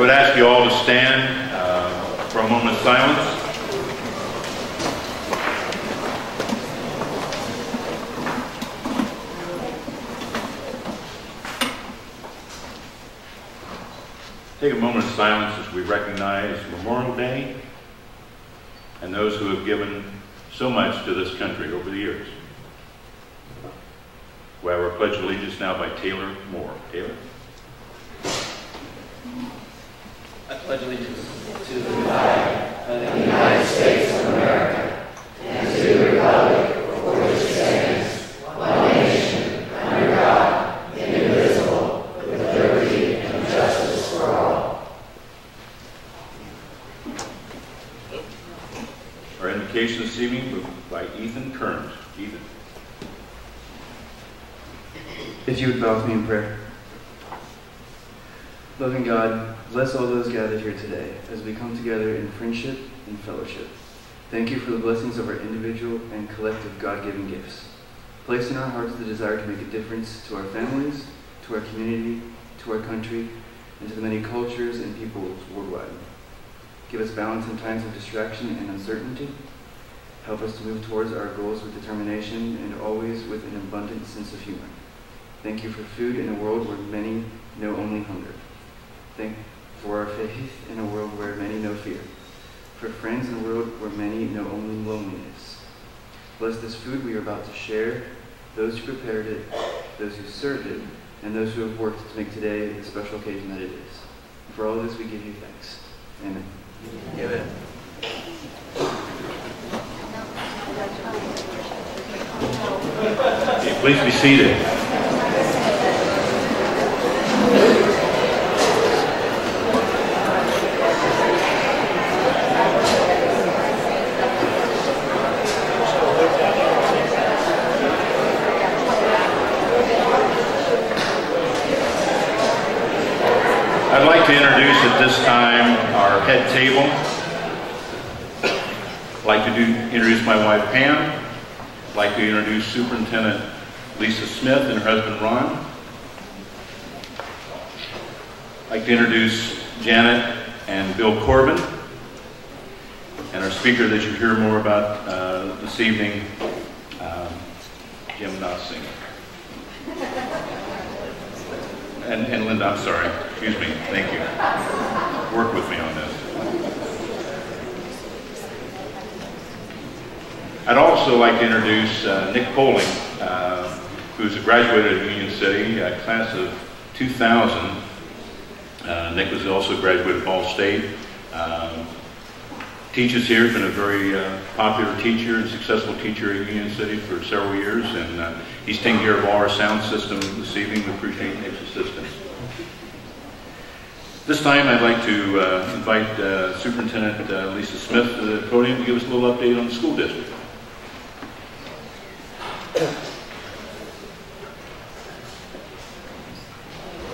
would ask you all to stand for a moment of silence. Take a moment of silence as we recognize Memorial Day and those who have given so much to this country over the years. We have our Pledge of Allegiance now by Taylor Moore. Taylor? I pledge allegiance to the flag of the United States of America and to the republic for which it stands, one nation, under God, indivisible, with liberty and justice for all. Our invocation this evening by Ethan Kearns. Ethan. If you would bow with me in prayer. Loving God, bless all those gathered here today as we come together in friendship and fellowship. Thank you for the blessings of our individual and collective God-given gifts. Place in our hearts the desire to make a difference to our families, to our community, to our country, and to the many cultures and peoples worldwide. Give us balance in times of distraction and uncertainty. Help us to move towards our goals with determination and always with an abundant sense of humor. Thank you for food in a world where many know only hunger. Thank you for our faith in a world where many know fear. For friends in a world where many know only loneliness. Bless this food we are about to share, those who prepared it, those who served it, and those who have worked to make today the special occasion that it is. For all this we give you thanks. Amen. Amen. Please be seated. I'd like to introduce at this time our head table. I'd like to introduce my wife Pam. I'd like to introduce Superintendent Lisa Smith and her husband Ron. I'd like to introduce Janet and Bill Corbin. And our speaker that you hear more about this evening, Jim Nossing. And Linda, I'm sorry. Excuse me. Thank you. Work with me on this. I'd also like to introduce Nick Poling, who's a graduate of Union City, class of 2000. Nick was also a graduate of Ball State. Teaches here, been a very popular teacher and successful teacher at Union City for several years, and he's taking care of all our sound system this evening. We appreciate Nick's assistance. This time I'd like to invite Superintendent Lisa Smith to the podium to give us a little update on the school district.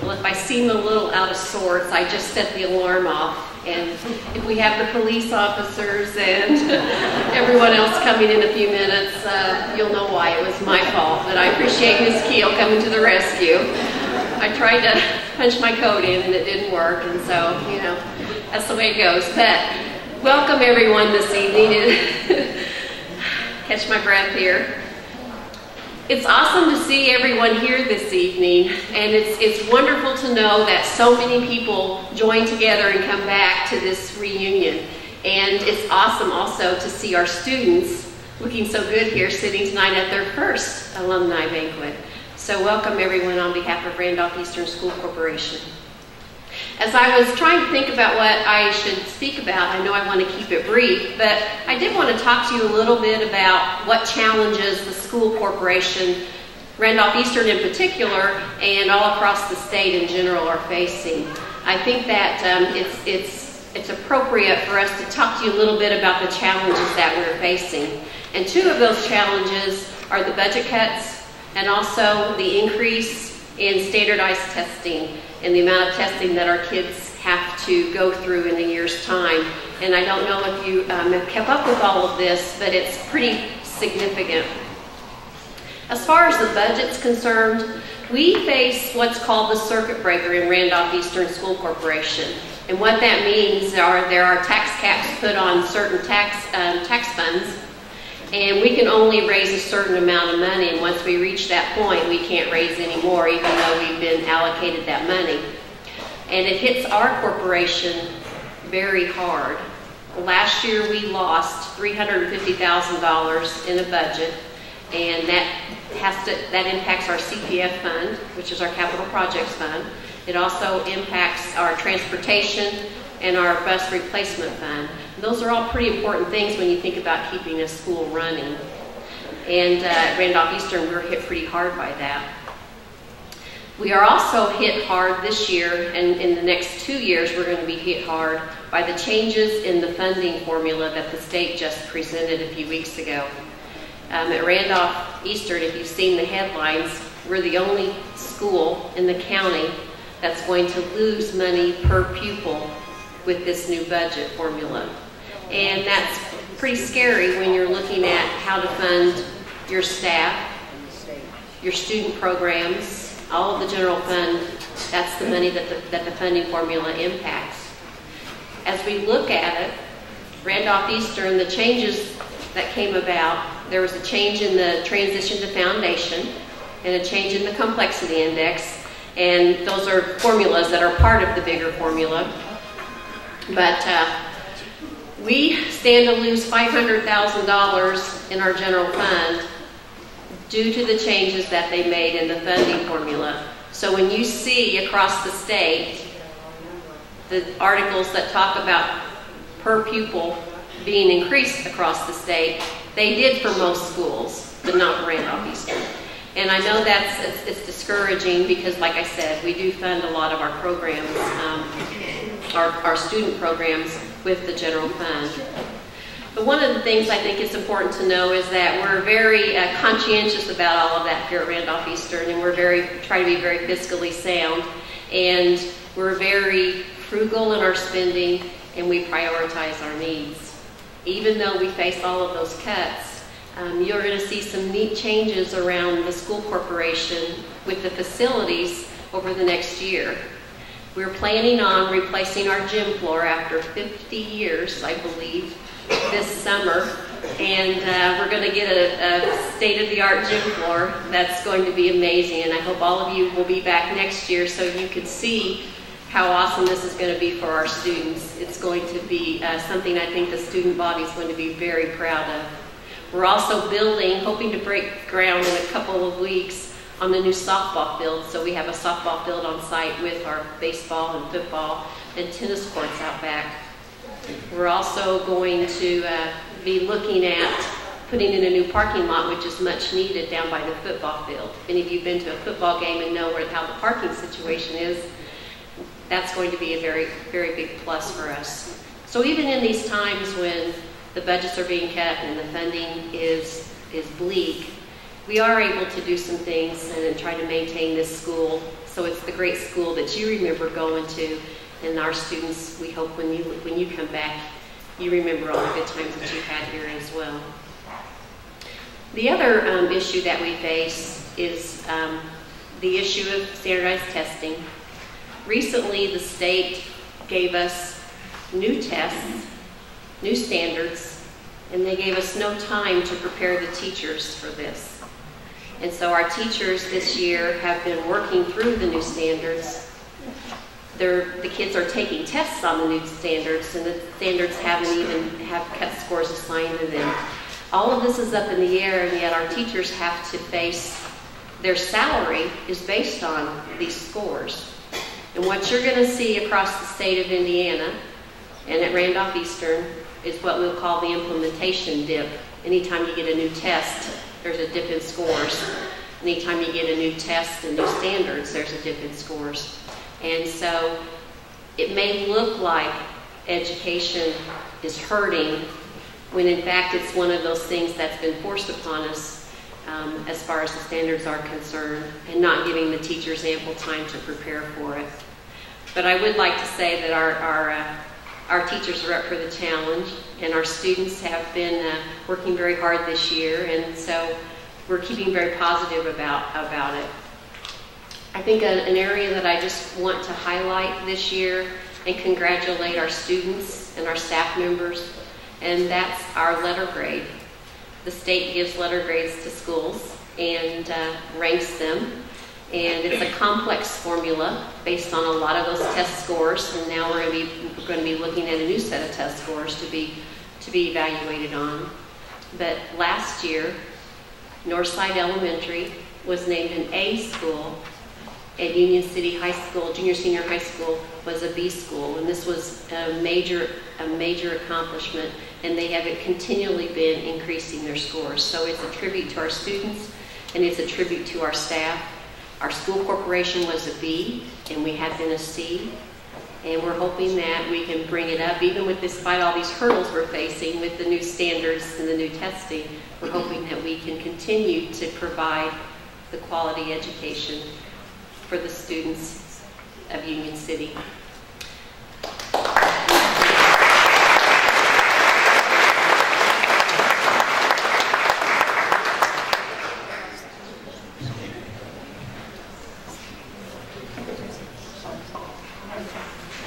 Well, if I seem a little out of sorts, I just set the alarm off. And if we have the police officers and everyone else coming in a few minutes, you'll know why it was my fault. But I appreciate Ms. Keel coming to the rescue. I tried to punch my code in and it didn't work, and so, you know, that's the way it goes. But welcome everyone this evening. Catch my breath here. It's awesome to see everyone here this evening, and it's wonderful to know that so many people join together and come back to this reunion. And it's awesome also to see our students looking so good here sitting tonight at their first alumni banquet. So welcome everyone on behalf of Randolph Eastern School Corporation. As I was trying to think about what I should speak about, I know I want to keep it brief, but I did want to talk to you a little bit about what challenges the school corporation, Randolph Eastern in particular, and all across the state in general are facing. I think that it's appropriate for us to talk to you a little bit about the challenges that we're facing. And two of those challenges are the budget cuts and also the increase in standardized testing and the amount of testing that our kids have to go through in a year's time. And I don't know if you have kept up with all of this, but it's pretty significant. As far as the budget's concerned, we face what's called the circuit breaker in Randolph Eastern School Corporation. And what that means are there are tax caps put on certain tax funds, and we can only raise a certain amount of money, and once we reach that point, we can't raise any more, even though we've been allocated that money. And it hits our corporation very hard. Last year we lost $350,000 in a budget, and that impacts our CPF fund, which is our capital projects fund. It also impacts our transportation and our bus replacement fund. And those are all pretty important things when you think about keeping a school running. And at Randolph Eastern, we were hit pretty hard by that. We are also hit hard this year, and in the next 2 years, we're going to be hit hard by the changes in the funding formula that the state just presented a few weeks ago. At Randolph Eastern, if you've seen the headlines, we're the only school in the county that's going to lose money per pupil with this new budget formula. And that's pretty scary when you're looking at how to fund your staff, your student programs, all of the general fund. That's the money that the funding formula impacts. As we look at it, Randolph Eastern, the changes that came about, there was a change in the transition to foundation and a change in the complexity index, and those are formulas that are part of the bigger formula. But we stand to lose $500,000 in our general fund due to the changes that they made in the funding formula. So when you see across the state the articles that talk about per pupil being increased across the state, they did for most schools, but not for Randolph Eastern. And I know it's discouraging because, like I said, we do fund a lot of our programs, our student programs with the general fund. But one of the things I think is important to know is that we're very conscientious about all of that here at Randolph Eastern, and we're try to be very fiscally sound, and we're very frugal in our spending, and we prioritize our needs. Even though we face all of those cuts, you're going to see some neat changes around the school corporation with the facilities over the next year. We're planning on replacing our gym floor after 50 years, I believe, this summer. And we're going to get a state-of-the-art gym floor that's going to be amazing. And I hope all of you will be back next year so you can see how awesome this is going to be for our students. It's going to be something I think the student body is going to be very proud of. We're also hoping to break ground in a couple of weeks on the new softball field. So we have a softball field on site with our baseball and football and tennis courts out back. We're also going to be looking at putting in a new parking lot, which is much needed down by the football field. If any of you have been to a football game and know how the parking situation is, that's going to be a very, very big plus for us. So even in these times when the budgets are being cut and the funding is bleak, we are able to do some things and try to maintain this school so it's the great school that you remember going to, and our students, we hope when you come back, you remember all the good times that you've had here as well. The other issue that we face is the issue of standardized testing. Recently, the state gave us new tests, new standards, and they gave us no time to prepare the teachers for this. And so our teachers this year have been working through the new standards. The kids are taking tests on the new standards, and the standards haven't even have cut scores assigned to them. All of this is up in the air, and yet our teachers have to face their salary is based on these scores. And what you're going to see across the state of Indiana and at Randolph Eastern is what we'll call the implementation dip. Anytime you get a new test, there's a dip in scores. Anytime you get a new test and new standards, there's a dip in scores. And so it may look like education is hurting when in fact it's one of those things that's been forced upon us as far as the standards are concerned, and not giving the teachers ample time to prepare for it. But I would like to say that our teachers are up for the challenge, and our students have been working very hard this year, and so we're keeping very positive about it. I think an area that I just want to highlight this year and congratulate our students and our staff members, and that's our letter grade. The state gives letter grades to schools and ranks them, and it's a complex formula based on a lot of those test scores, and now we're going to be looking at a new set of test scores to be evaluated on. But last year, Northside Elementary was named an A school, and Union City High School, junior senior high school, was a B school, and this was a major accomplishment, and they have continually been increasing their scores. So it's a tribute to our students, and it's a tribute to our staff. Our school corporation was a B, and we have been a C, and we're hoping that we can bring it up, even despite all these hurdles we're facing with the new standards and the new testing. We're hoping that we can continue to provide the quality education for the students of Union City.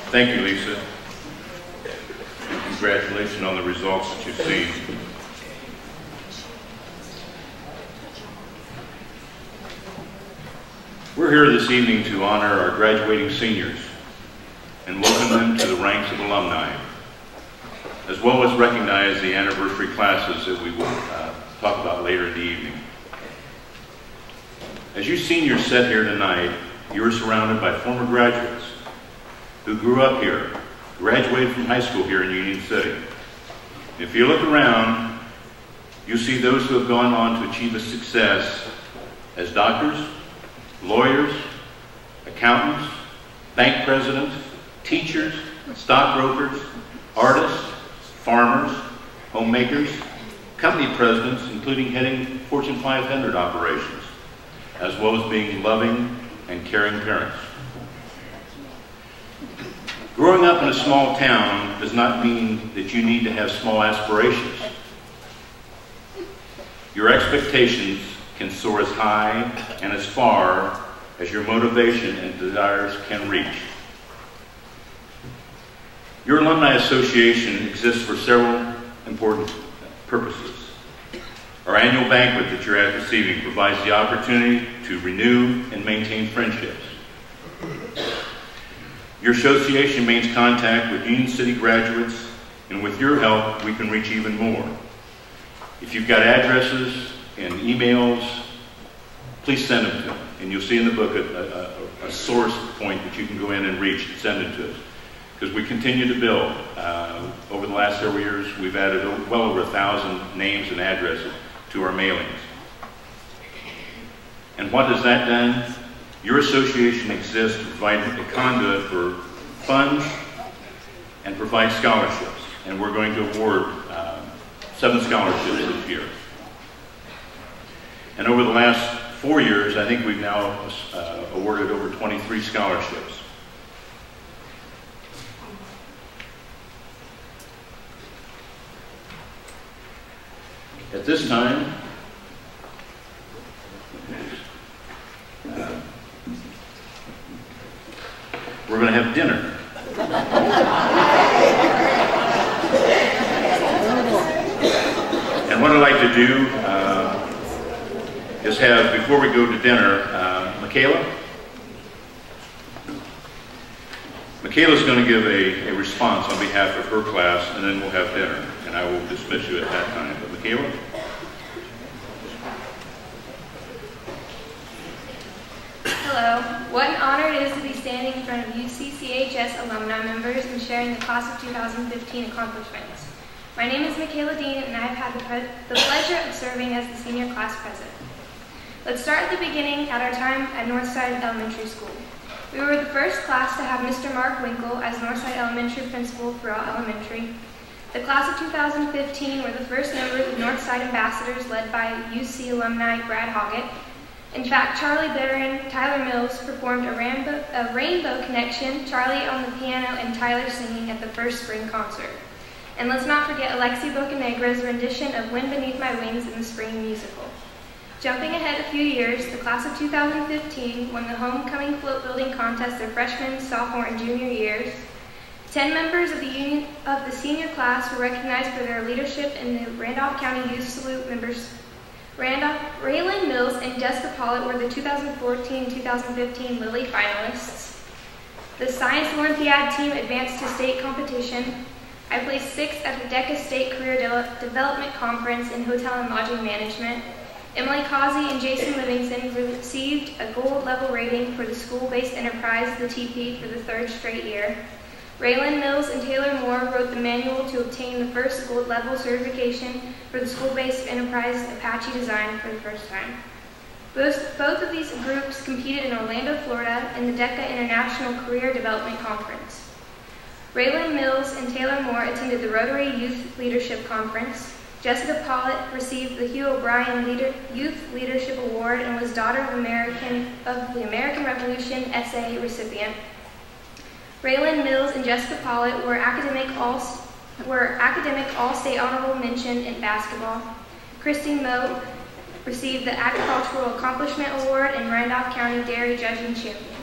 Thank you, Lisa. Congratulations on the results that you've seen. We're here this evening to honor our graduating seniors and welcome them to the ranks of alumni, as well as recognize the anniversary classes that we will talk about later in the evening. As you seniors sit here tonight, you are surrounded by former graduates who grew up here, graduated from high school here in Union City. If you look around, you see those who have gone on to achieve a success as doctors, lawyers, accountants, bank presidents, teachers, stockbrokers, artists, farmers, homemakers, company presidents, including heading Fortune 500 operations, as well as being loving and caring parents. Growing up in a small town does not mean that you need to have small aspirations. Your expectations can soar as high and as far as your motivation and desires can reach. Your Alumni Association exists for several important purposes. Our annual banquet that you're at this evening provides the opportunity to renew and maintain friendships. Your association maintains contact with Union City graduates, and with your help, we can reach even more. If you've got addresses and emails, please send them to them. And you'll see in the book a source point that you can go in and reach and send it to us. Because we continue to build. Over the last several years, we've added well over 1,000 names and addresses to our mailings. And what has that done? Your association exists to provide a conduit for funds and provide scholarships. And we're going to award 7 scholarships this year. And over the last 4 years, I think we've now awarded over 23 scholarships. At this time, we're going to have dinner. And what I'd like to do is have, before we go to dinner, Michaela's going to give a response on behalf of her class, and then we'll have dinner. And I will dismiss you at that time. But Michaela? Hello. What an honor it is to be standing in front of UCCHS alumni members and sharing the Class of 2015 accomplishments. My name is Michaela Dean, and I've had the pleasure of serving as the senior class president. Let's start at the beginning at our time at Northside Elementary School. We were the first class to have Mr. Mark Winkle as Northside Elementary principal throughout elementary. The class of 2015 were the first members of Northside ambassadors led by UC alumni Brad Hoggett. In fact, Charlie Barron, Tyler Mills performed a Rainbow Connection, Charlie on the piano and Tyler singing at the first spring concert. And let's not forget Alexi Bocanegra's rendition of Wind Beneath My Wings in the spring musical. Jumping ahead a few years, the class of 2015 won the Homecoming Float Building Contest their freshman, sophomore, and junior years. 10 members of the senior class were recognized for their leadership in the Randolph County Youth Salute members. Raylan Mills and Jessica Pollitt were the 2014-2015 Lilly finalists. The Science Olympiad team advanced to state competition. I placed 6th at the DECA State Career Development Conference in Hotel and Lodging Management. Emily Causey and Jason Livingston received a gold level rating for the School-Based Enterprise, the TP, for the 3rd straight year. Raylan Mills and Taylor Moore wrote the manual to obtain the first gold level certification for the School-Based Enterprise Apache design for the first time. Both of these groups competed in Orlando, Florida in the DECA International Career Development Conference. Raylan Mills and Taylor Moore attended the Rotary Youth Leadership Conference. Jessica Pollitt received the Hugh O'Brien Youth Leadership Award and was daughter of the American Revolution essay recipient. Raylan Mills and Jessica Pollitt were academic all-state honorable mention in basketball. Christine Moe received the Agricultural Accomplishment Award and Randolph County Dairy Judging Champion.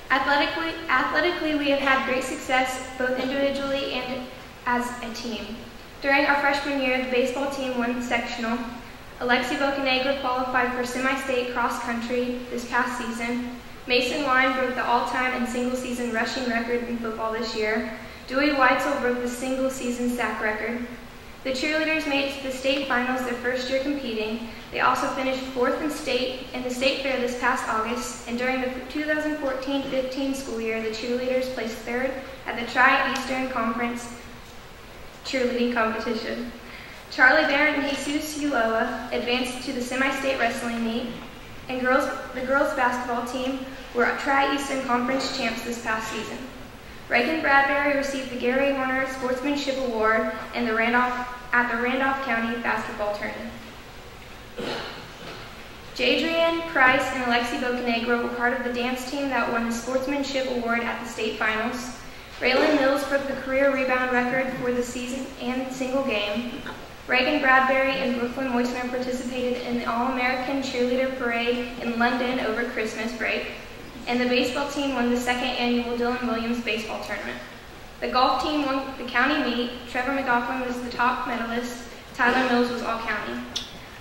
Athletically, we have had great success both individually and as a team. During our freshman year, the baseball team won sectional. Alexi Bocanegra qualified for semi-state cross-country this past season. Mason Wine broke the all-time and single-season rushing record in football this year. Dewey Weitzel broke the single-season sack record. The cheerleaders made it to the state finals their first year competing. They also finished 4th in the state fair this past August, and during the 2014-15 school year, the cheerleaders placed 3rd at the Tri-Eastern Conference cheerleading competition. Charlie Barrett and Jesus Ulloa advanced to the semi-state wrestling meet, and the girls basketball team were Tri-Eastern Conference champs this past season. Reagan Bradbury received the Gary Horner Sportsmanship Award at the Randolph County Basketball Tournament. Jadrian Price and Alexi Bocanegra were part of the dance team that won the Sportsmanship Award at the state finals. Raylan Mills broke the career rebound record for the season and single game. Reagan Bradbury and Brooklyn Moisner participated in the All-American Cheerleader Parade in London over Christmas break. And the baseball team won the 2nd annual Dylan Williams Baseball Tournament. The golf team won the county meet. Trevor McLaughlin was the top medalist. Tyler Mills was all-county.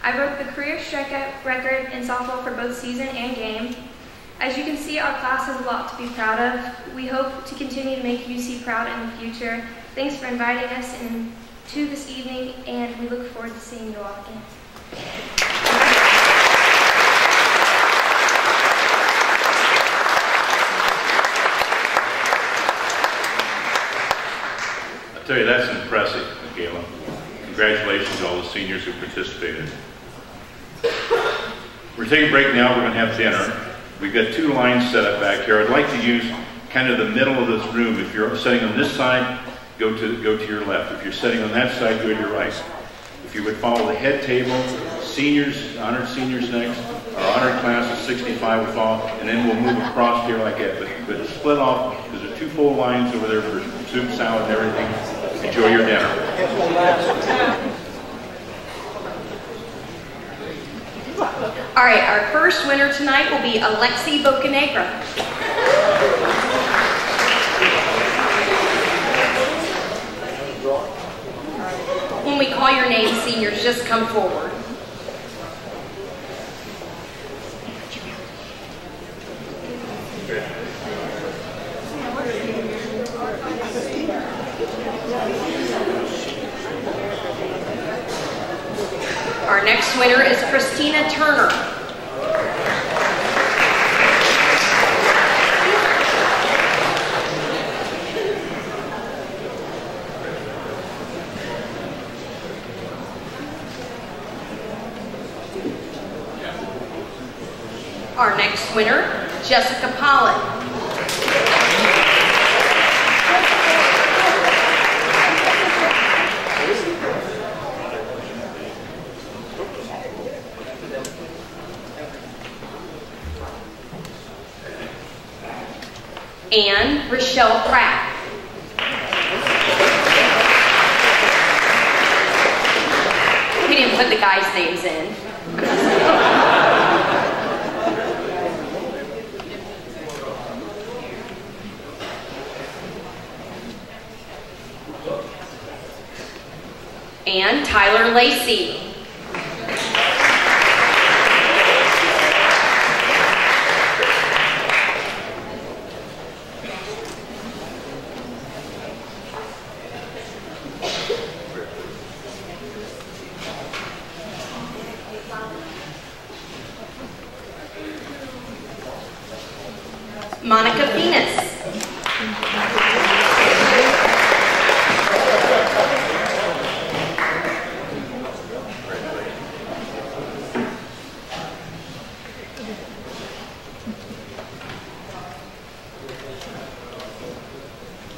I broke the career strikeout record in softball for both season and game. As you can see, our class has a lot to be proud of. We hope to continue to make UC proud in the future. Thanks for inviting us to this evening, and we look forward to seeing you all again. I tell you, that's impressive, Michaela. Congratulations to all the seniors who participated. We're taking a break now. We're going to have dinner. We've got 2 lines set up back here. I'd like to use kind of the middle of this room. If you're sitting on this side, go to your left. If you're sitting on that side, go to your right. If you would follow the head table, seniors, honored seniors next. Our honored class of 65 will follow, and then we'll move across here like that. But split off, because there are 2 full lines over there for soup, salad, and everything. Enjoy your dinner. All right, our first winner tonight will be Alexi Bocanegra. When we call your name, seniors, just come forward. Our next winner is Christina Turner. Our next winner, Jessica Pollitt. And Rochelle Pratt. We didn't put the guys' names in. and Tyler Lacey. Monica Phoenix.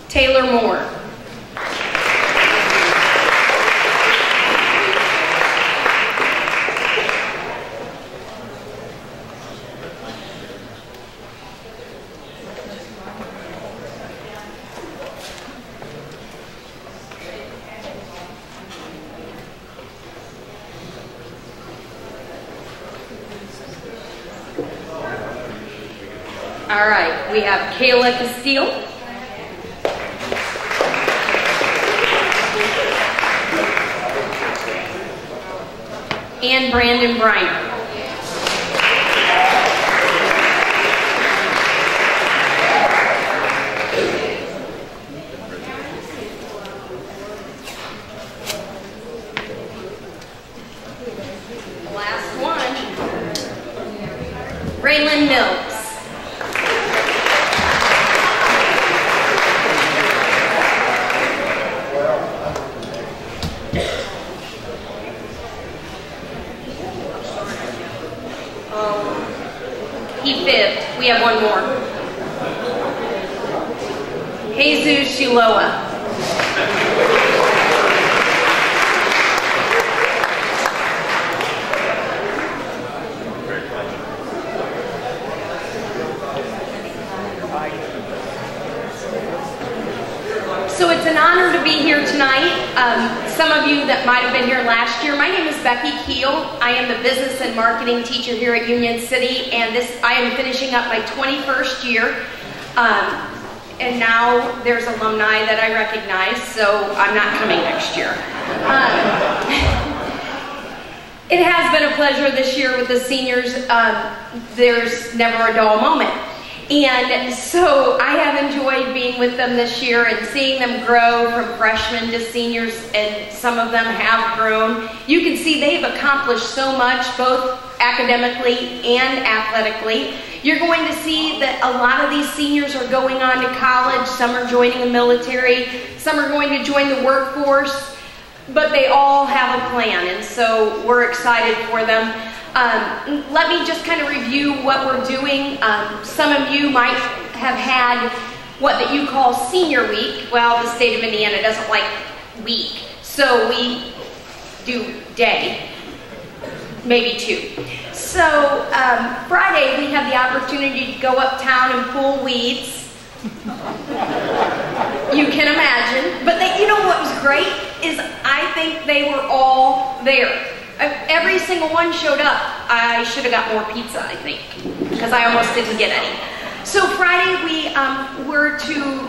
Taylor Moore. All right, we have Kayla Castile. And Brandon Briner. The last one, Raylan Mills. He fibbed. We have one more. Jesus Shiloah. So it's an honor to be here tonight. Some of you that might have been here last year, my name is Becky Keel. I am the business and marketing teacher here at Union City, and I am finishing up my 21st year. And now there's alumni that I recognize, so I'm not coming next year. It has been a pleasure this year with the seniors. There's never a dull moment. And so I have enjoyed being with them this year and seeing them grow from freshmen to seniors, and some of them have grown. You can see they've accomplished so much, both academically and athletically. You're going to see that a lot of these seniors are going on to college, some are joining the military, some are going to join the workforce, but they all have a plan, and so we're excited for them. Let me just kind of review what we're doing. Some of you might have had what that you call senior week. Well, the state of Indiana doesn't like week, so we do day, maybe two. So Friday we have the opportunity to go uptown and pull weeds. You can imagine. But you know what was great is I think they were all there. Every single one showed up. I should have got more pizza, I think, because I almost didn't get any. So Friday we were to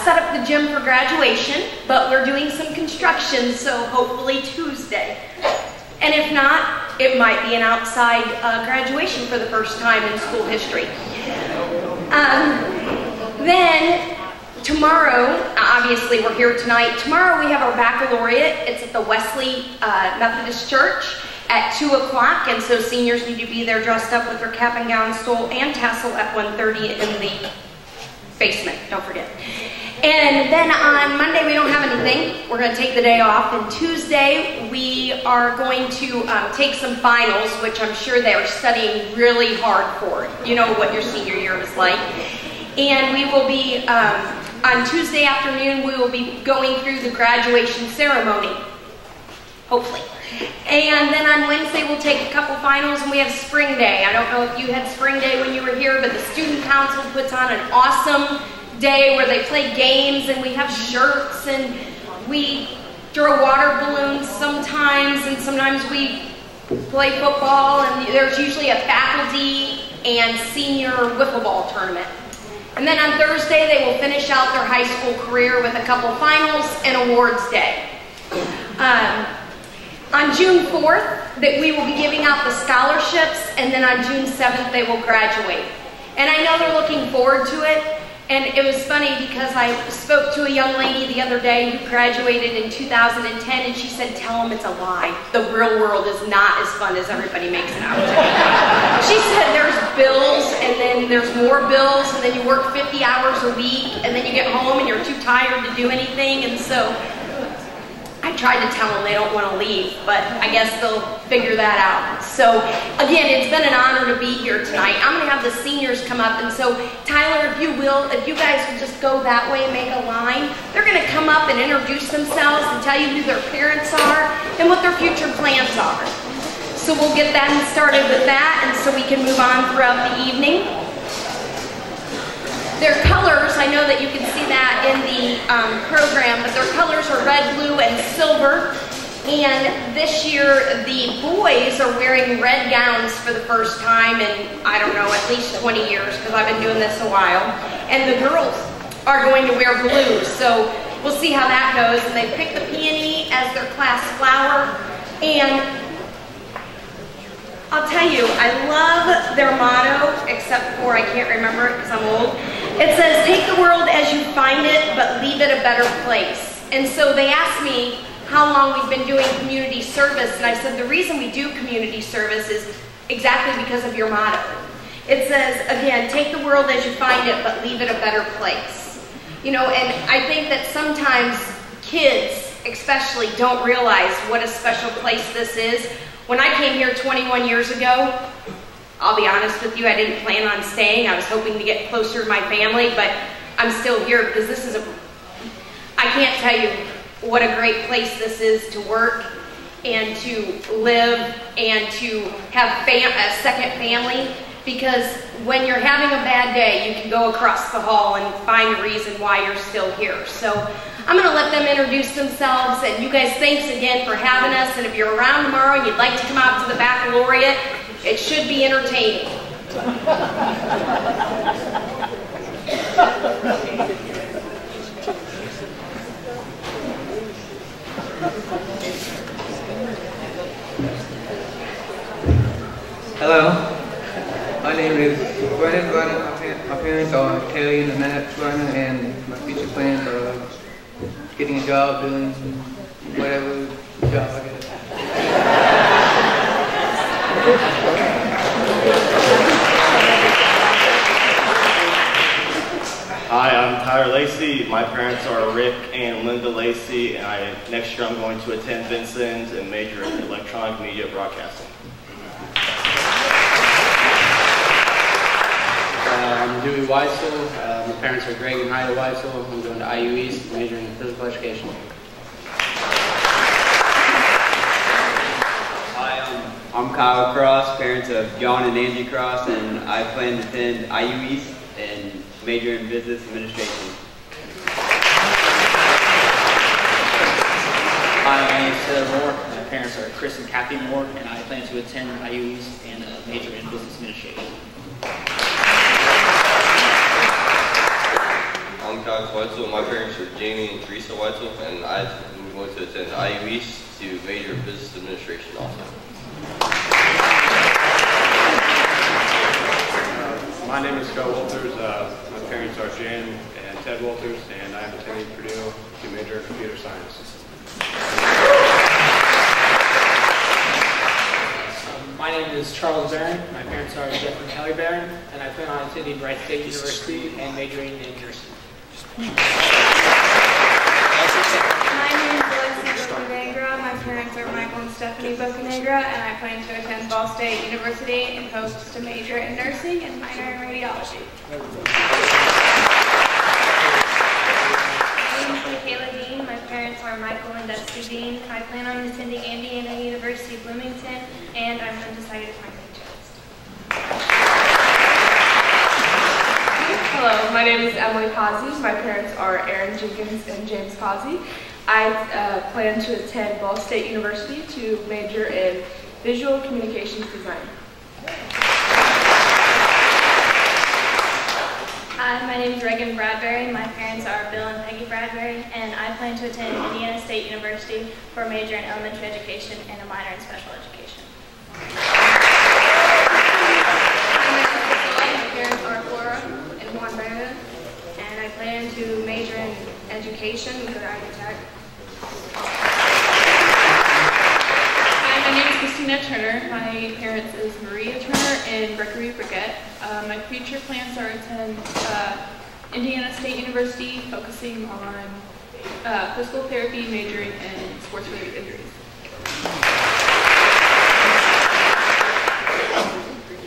set up the gym for graduation, but we're doing some construction, so hopefully Tuesday. And if not, it might be an outside graduation for the first time in school history. Then tomorrow, obviously we're here tonight. Tomorrow we have our baccalaureate. It's at the Wesley Methodist Church at 2 o'clock, and so seniors need to be there dressed up with their cap and gown, stole, and tassel at 1:30 in the basement, don't forget. And then on Monday we don't have anything. We're going to take the day off, and Tuesday we are going to take some finals, which I'm sure they are studying really hard for. You know what your senior year was like. And we will be, on Tuesday afternoon, we will be going through the graduation ceremony, hopefully. And then on Wednesday, we'll take a couple finals, and we have spring day. I don't know if you had spring day when you were here, but the student council puts on an awesome day where they play games, and we have shirts, and we throw water balloons sometimes, and sometimes we play football, and there's usually a faculty and senior wiffle ball tournament. And then on Thursday, they will finish out their high school career with a couple finals and awards day. On June 4th, that we will be giving out the scholarships, and then on June 7th, they will graduate. And I know they're looking forward to it, and it was funny because I spoke to a young lady the other day who graduated in 2010, and she said, tell them it's a lie. The real world is not as fun as everybody makes it out to be. She said there's bills, and then there's more bills, and then you work 50 hours a week, and then you get home and you're too tired to do anything, and so I tried to tell them they don't want to leave, but I guess they'll figure that out. So again, it's been an honor to be here tonight. I'm going to have the seniors come up, and so Tyler, if you guys will just go that way and make a line, they're going to come up and introduce themselves and tell you who their parents are and what their future plans are. So we'll get that started with that, and so we can move on throughout the evening. Their colors, I know that you can see that in the program, but their colors are red, blue, and silver. And this year, the boys are wearing red gowns for the first time in, I don't know, at least 20 years, because I've been doing this a while. And the girls are going to wear blue, so we'll see how that goes. And they picked the peony as their class flower. And I'll tell you, I love their motto, except for I can't remember it because I'm old. It says, take the world as you find it, but leave it a better place. And so they asked me how long we've been doing community service, and I said the reason we do community service is exactly because of your motto. It says, again, take the world as you find it, but leave it a better place. You know, and I think that sometimes kids especially don't realize what a special place this is. When I came here 21 years ago, I'll be honest with you, I didn't plan on staying. I was hoping to get closer to my family, but I'm still here because this is I can't tell you what a great place this is to work and to live and to have a second family, because when you're having a bad day, you can go across the hall and find a reason why you're still here. So I'm going to let them introduce themselves, and you guys, thanks again for having us, and if you're around tomorrow and you'd like to come out to the baccalaureate, it should be entertaining. Hello, my name is Brennan. My parents are Kelly and Annette Brennan, and my future plans are getting a job, doing whatever job I get. Hi, I'm Tyler Lacey. My parents are Rick and Linda Lacey, and next year I'm going to attend Vincent and major in electronic media broadcasting. I'm Dewey Weitzel. My parents are Greg and Heidi Weitzel. I'm going to IU East, majoring in physical education. Hi, I'm Kyle Cross, parents of John and Angie Cross, and I plan to attend IU East and major in business administration. Hi, my name is Taylor Moore. My parents are Chris and Kathy Moore, and I plan to attend IU East and major in business administration. I'm Kyle Weitzel. My parents are Jamie and Teresa Weitzel, and I'm going to attend IU East to major in business administration also. My name is Scott Walters. My parents are Jan and Ted Walters, and I am attending Purdue to major in computer science. My name is Charles Barron. My parents are Jeff and Kelly Barron, and I plan on attending Wright State University and majoring in nursing. My name is Alexis Bocanegra. My parents are Michael and Stephanie Bocanegra, and I plan to attend Ball State University and hopes to major in nursing and minor in radiology. My name is Michaela Dean. My parents are Michael and Dusty Dean. I plan on attending Indiana University Bloomington, and I'm undecided if my major. Hello, my name is Emily Pazzi. My parents are Aaron Jenkins and James Pazzi. I plan to attend Ball State University to major in visual communications design. Hi, my name is Reagan Bradbury. My parents are Bill and Peggy Bradbury, and I plan plan to attend Indiana State University for a major in elementary education and a minor in special education. My parents are Flora and Juan Brandon, and I plan to major in education and go to Ivy Tech. Hi, my name is Christina Turner. My parents is Maria Turner and Gregory Brigette. My future plans are to attend Indiana State University, focusing on physical therapy, majoring in sports-related injuries.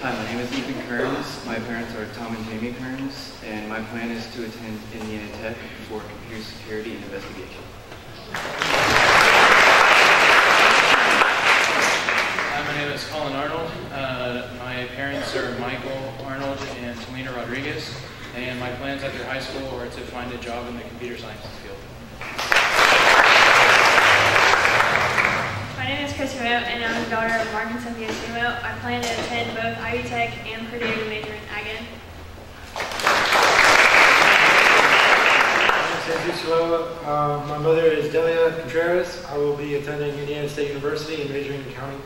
Hi, my name is Ethan Kearns. My parents are Tom and Jamie Kearns, and my plan is to attend Indiana Tech for computer security and investigation. Hi, my name is Colin Arnold. My parents are Michael Arnold and Talina Rodriguez, and my plans after high school are to find a job in the computer science field. My name is Chris Sumo, and I'm the daughter of Mark and Cynthia Sumo. I plan to attend both Ivy Tech and Purdue to major in Ag Ed. My mother is Delia Contreras. I will be attending Indiana State University and majoring in accounting.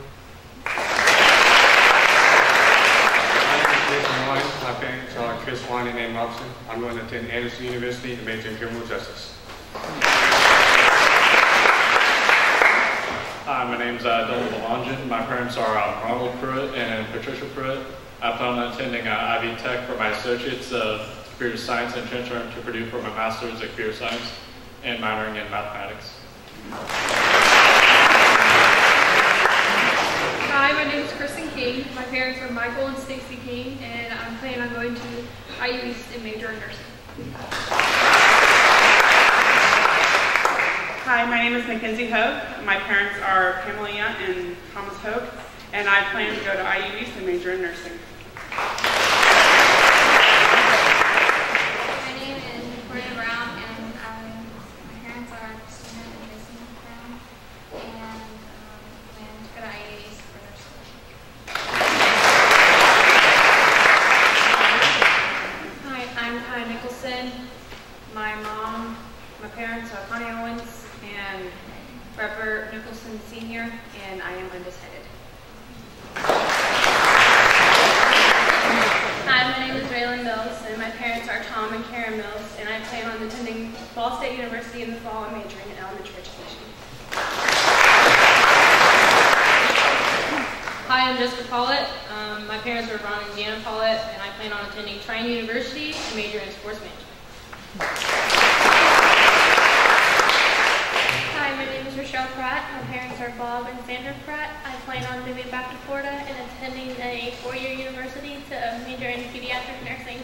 My parents are Chris Wine and Ann Robson. I'm going to attend Anderson University and major in criminal justice. Hi, my name is Dylan Belongian. My parents are Ronald Pruitt and Patricia Pruitt. I plan on attending Ivy Tech for my associates of computer science and transferring to Purdue for my master's in computer science and minoring in mathematics. Hi, my name is Kristen King. My parents are Michael and Stacy King, and I'm planning on going to IU East and major in nursing. Hi, my name is Mackenzie Hogue. My parents are Pamela and Thomas Hogue, and I plan to go to IU East and major in nursing. My name is Victoria Brown, and my parents are Christina and Jason Brown, and plan to go to IU East for nursing. Hi, I'm Kai Nicholson. My parents are Connie Owens and Robert Nicholson Sr., and I am undecided. Hi, my name is Raylan Mills, and my parents are Tom and Karen Mills, and I plan on attending Ball State University in the fall and majoring in elementary education. Hi, I'm Jessica Pollett. My parents are Ron and Deanna Pollett, and I plan on attending Trine University and major in sports management. Hi, my name is Rochelle Pratt. My parents are Bob and Sandra Pratt. I plan on moving back to Florida and attending a 4-year university to major in pediatric nursing.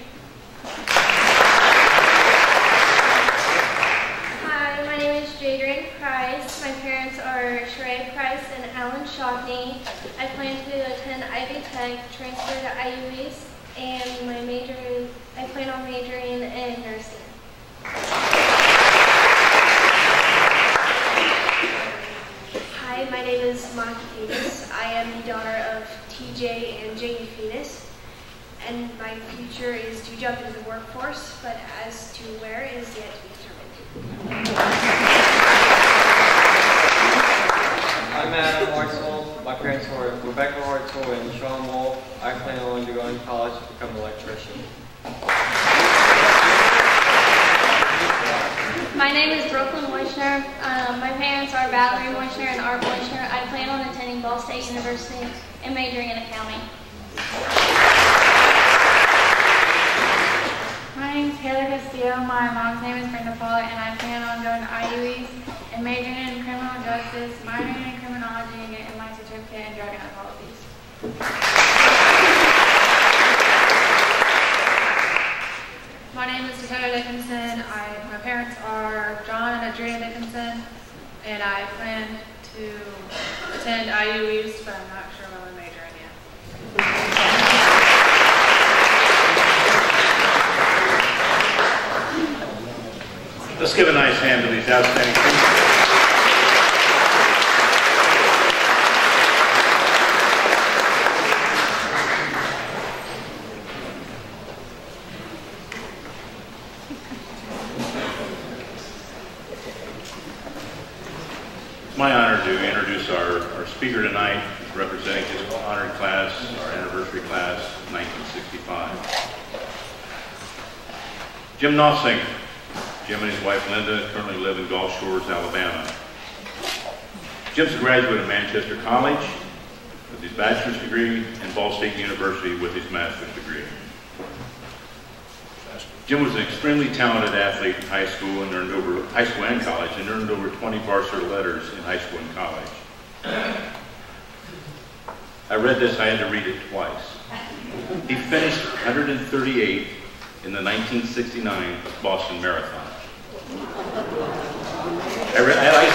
Hi, my name is Jadrian Price. My parents are Sheree Price and Alan Shockney. I plan to attend Ivy Tech, transfer to IU East, and I plan on majoring in nursing. Hi, my name is Monica Fetus. I am the daughter of TJ and Jamie Fetus, and my future is to jump into the workforce, but as to where is yet to be determined. I'm Adam Hartzell. My parents are Rebecca Hartzell and Sean Wolf. I plan on to go to college to become an electrician. My name is Brooklyn Moishner. My parents are Valerie Moishner and Art Moishner. I plan on attending Ball State University and majoring in accounting. My name is Taylor Castillo. My mom's name is Brenda Pollett, and I plan on going to IU East and majoring in criminal justice, minoring in criminology, and getting my certificate in drug and alcohol abuse. My name is Dakota Dickinson. My parents are John and Adria Dickinson, and I plan to attend IU East, but I'm not sure what I'm majoring in. Let's give a nice hand to these outstanding students. speaker tonight is representing his honored class, our anniversary class, 1965. Jim Nossinger. Jim and his wife Linda currently live in Gulf Shores, Alabama. Jim's a graduate of Manchester College with his bachelor's degree and Ball State University with his master's degree. Jim was an extremely talented athlete in high school and college, and earned over 20 varsity letters in high school and college. I read this, I had to read it twice. He finished 138th in the 1969 Boston Marathon. I read that twice.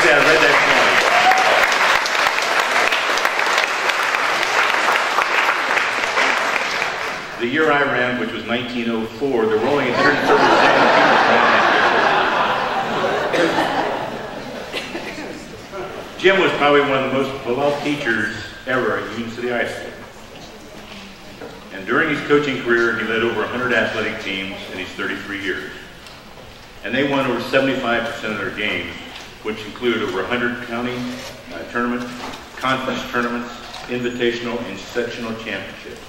The year I ran, which was 1904, there were only 137 people running. Jim was probably one of the most beloved teachers ever at Union City High School. And during his coaching career, he led over 100 athletic teams in his 33 years. And they won over 75% of their games, which included over 100 county tournaments, conference tournaments, invitational, and sectional championships.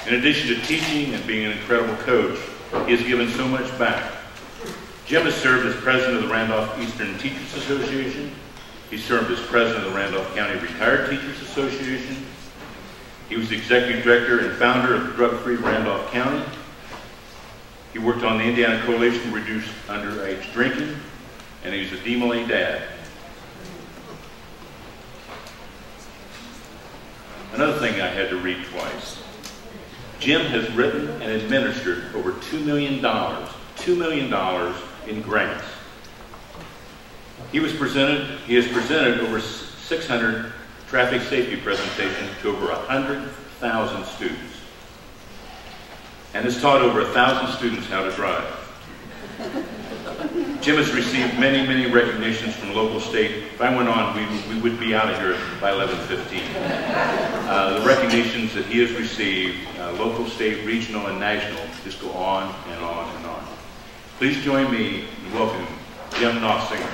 In addition to teaching and being an incredible coach, he has given so much back. Jim has served as president of the Randolph Eastern Teachers Association. He served as president of the Randolph County Retired Teachers Association. He was the executive director and founder of the Drug-Free Randolph County. He worked on the Indiana Coalition to Reduce Underage Drinking, and he was a DMLA dad. Another thing I had to read twice. Jim has written and administered over $2 million in grants. He has presented over 600 traffic safety presentations to over 100,000 students, and has taught over 1,000 students how to drive. Jim has received many, many recognitions from local, state. If I went on, we would be out of here by 11:15. The recognitions that he has received, local, state, regional, and national, just go on and on and on. Please join me in welcoming Jim Nossinger.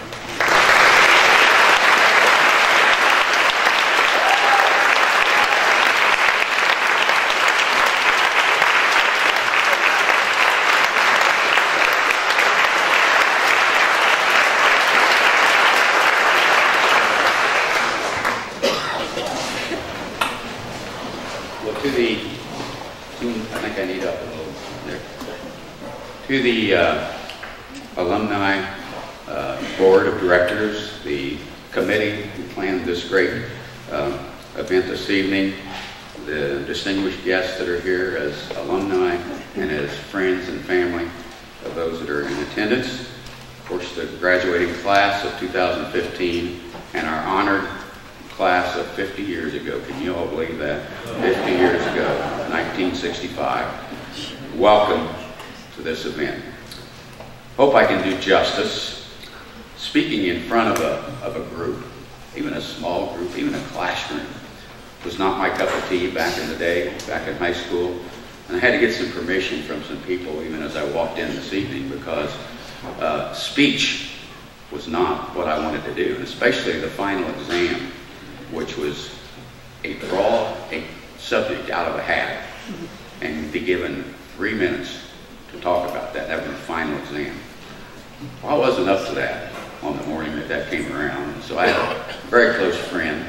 To the Alumni Board of Directors, the committee who planned this great event this evening, the distinguished guests that are here as alumni and as friends and family of those that are in attendance, of course the graduating class of 2015 and our honored class of 50 years ago. Can you all believe that? 50 years ago, 1965. Welcome to this event. Hope I can do justice. Speaking in front of a group, even a small group, even a classroom, was not my cup of tea back in the day, back in high school. And I had to get some permission from some people even as I walked in this evening, because speech was not what I wanted to do, and especially the final exam, which was a subject out of a hat, and be given 3 minutes to talk about that. That was the final exam. Well, I wasn't up to that on the morning that came around. So I had a very close friend,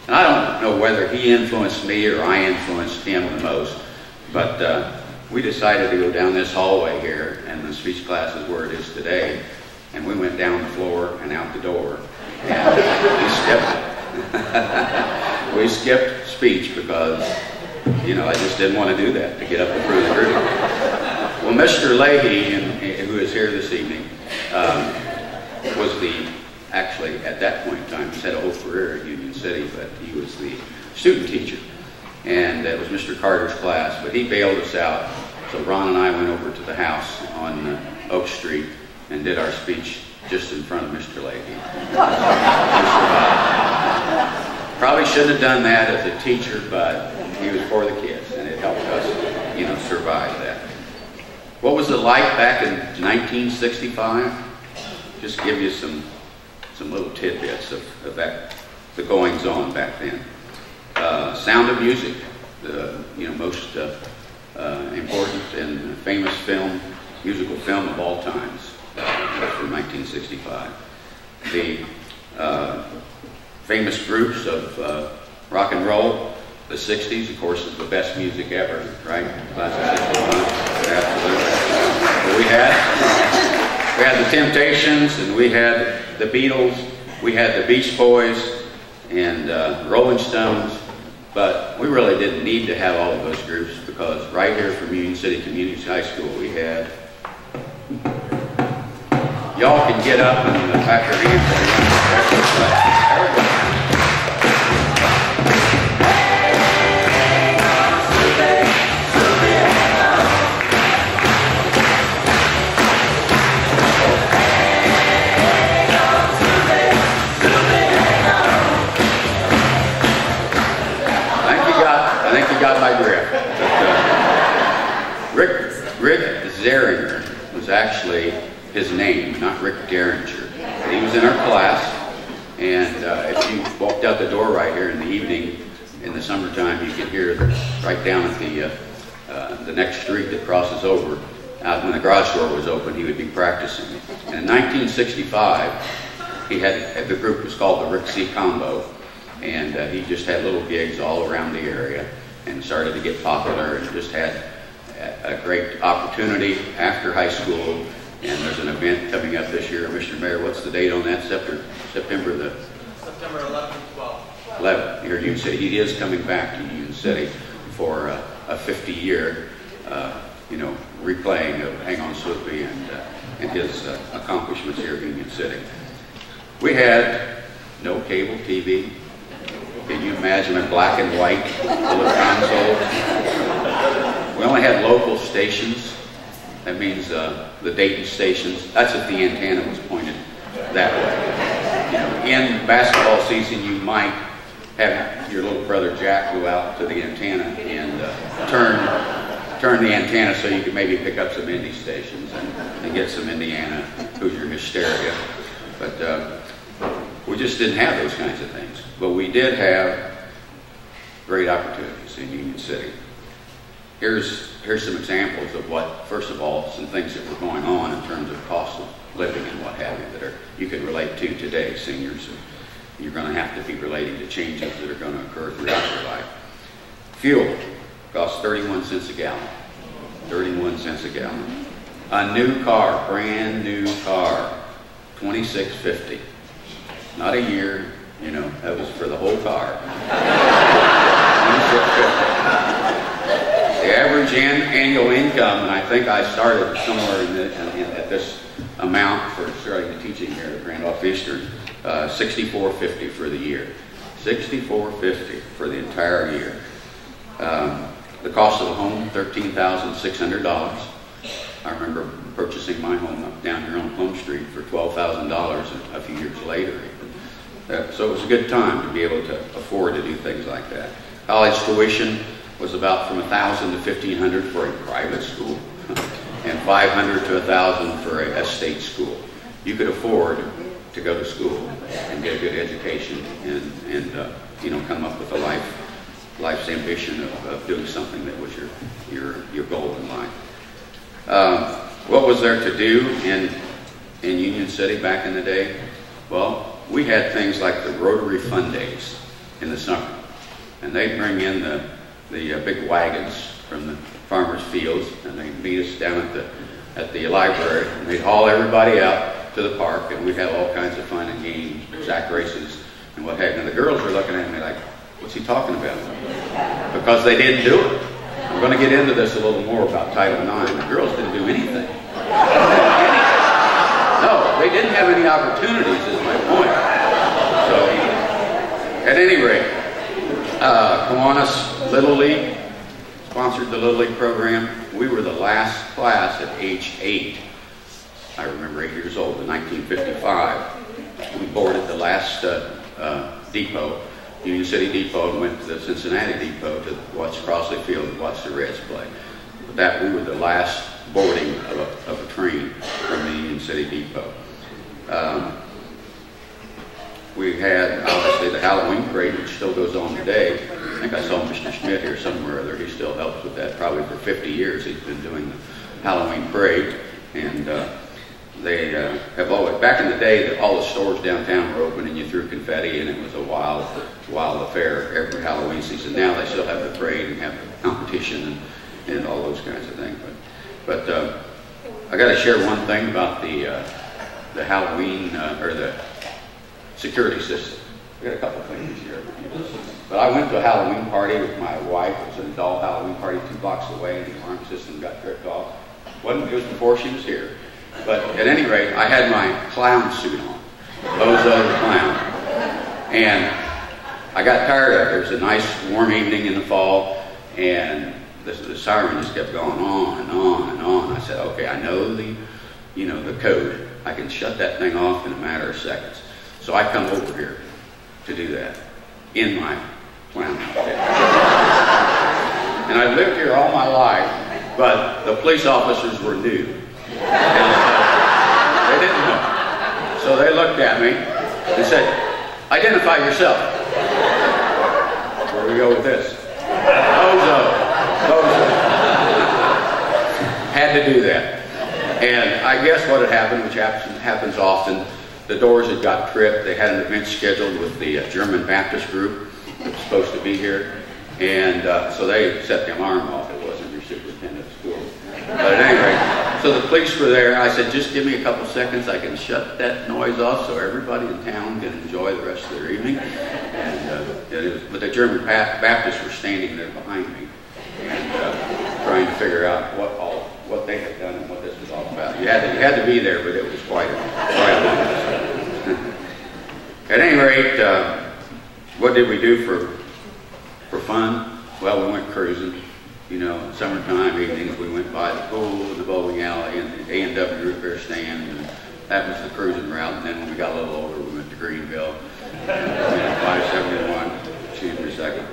and I don't know whether he influenced me or I influenced him the most, but we decided to go down this hallway here, and the speech class is where it is today, and we went down the floor and out the door, and we skipped it. We skipped speech because, you know, I just didn't want to do that, to get up in front of the group. Well, Mr. Leahy, who is here this evening, was actually at that point in time, he's had a whole career at Union City, but he was the student teacher. And it was Mr. Carter's class, but he bailed us out. So Ron and I went over to the house on Oak Street and did our speech just in front of Mr. Leahy. Probably shouldn't have done that as a teacher, but he was for the kids, and it helped us, you know, survive that. What was it like back in 1965? Just give you some little tidbits of that the goings-on back then. Sound of Music, the most important and famous musical film of all times. That's from 1965. The famous groups of rock and roll, the 60s, of course, is the best music ever, right? Class of 61. Absolutely. We had the Temptations, and we had the Beatles, we had the Beach Boys, and Rolling Stones, but we really didn't need to have all of those groups, because right here from Union City Community High School, we had... Y'all can get up and clap your hands. I think you got my drift. Rick Zeringer was actually his name, not Rick Derringer. He was in our class, and if you walked out the door right here in the evening, in the summertime, you could hear right down at the next street that crosses over. Out when the garage door was open, he would be practicing. And in 1965, he had the group was called the Rick C Combo, and he just had little gigs all around the area and started to get popular, and just had a great opportunity after high school. And there's an event coming up this year. Mr. Mayor, what's the date on that? September 11th and 12th. 11th, here in Union City. He is coming back to Union City for a 50-year, replaying of Hang On Sloopy and his accomplishments here in Union City. We had no cable TV. Can you imagine a black and white little console? We only had local stations. That means the Dayton stations. That's if the antenna was pointed that way. In basketball season, you might have your little brother Jack go out to the antenna and turn the antenna so you could maybe pick up some indie stations and get some Indiana Hoosier hysteria. But we just didn't have those kinds of things. But we did have great opportunities in Union City. Here's some examples of what, first of all, some things that were going on in terms of cost of living and what have you that you can relate to today, seniors. You're going to have to be relating to changes that are going to occur throughout your life. Fuel costs 31 cents a gallon. 31 cents a gallon. A new car, brand new car, $26.50. Not a year, that was for the whole car. $26.50. The average annual income, and I think I started somewhere at this amount for starting the teaching here at Randolph Eastern, $64.50 for the year. $64.50 for the entire year. The cost of a home, $13,600. I remember purchasing my home up down here on Plum Street for $12,000 a few years later. So it was a good time to be able to afford to do things like that. College tuition was about from $1,000 to $1,500 for a private school, and $500 to $1,000 for a state school. You could afford to go to school and get a good education and come up with a life's ambition of doing something that was your goal in life. What was there to do in Union City back in the day? Well, we had things like the Rotary Fun Days in the summer, and they'd bring in the big wagons from the farmers' fields, and they'd meet us down at the library, and they'd haul everybody out to the park, and we'd have all kinds of fun and games, sack races, and what have you. And the girls were looking at me like, what's he talking about? Because they didn't do it. I'm going to get into this a little more about Title IX. The girls didn't do anything. No, they didn't have any opportunities, is my point. So, at any rate, Kiwanis Little League sponsored the Little League program. We were the last class at age 8. I remember 8 years old in 1955. We boarded the last depot, Union City Depot, and went to the Cincinnati Depot to watch Crossley Field and watch the Reds play. But we were the last boarding of a train from the Union City Depot. We had, obviously, the Halloween parade, which still goes on today. I think I saw Mr. Schmidt here somewhere or other. He still helps with that. Probably for 50 years he's been doing the Halloween parade. And they have always, back in the day, that all the stores downtown were open and you threw confetti and it was a wild affair every Halloween season. Now they still have the parade and have the competition and all those kinds of things. But I got to share one thing about the Halloween or the security system. I got a couple things here. But I went to a Halloween party with my wife. It was an adult Halloween party 2 blocks away, and the alarm system got tripped off. It was before she was here. But at any rate, I had my clown suit on, Bozo the Clown. And I got tired of it. It was a nice warm evening in the fall, and the siren just kept going on and on and on. I said, okay, I know the code. I can shut that thing off in a matter of seconds. So I come over here to do that in my clown outfit. And I've lived here all my life, but the police officers were new. They didn't know. So they looked at me and said, identify yourself. Where do we go with this? Bozo. Had to do that. And I guess what had happened, which happens often, the doors had got tripped. They had an event scheduled with the German Baptist group that was supposed to be here. And so they set the alarm off. It wasn't your superintendent of school. But at any rate, so the police were there. I said, just give me a couple seconds. I can shut that noise off so everybody in town can enjoy the rest of their evening. But the German Baptists were standing there behind me and trying to figure out what they had done and what this was all about. You had to be there, but it was quite a long. At any rate, what did we do for fun? Well, we went cruising. Summertime evenings, we went by the pool and the bowling alley and the A&W root beer stand, and that was the cruising route. And then when we got a little older, we went to Greenville, 571. Excuse me a second.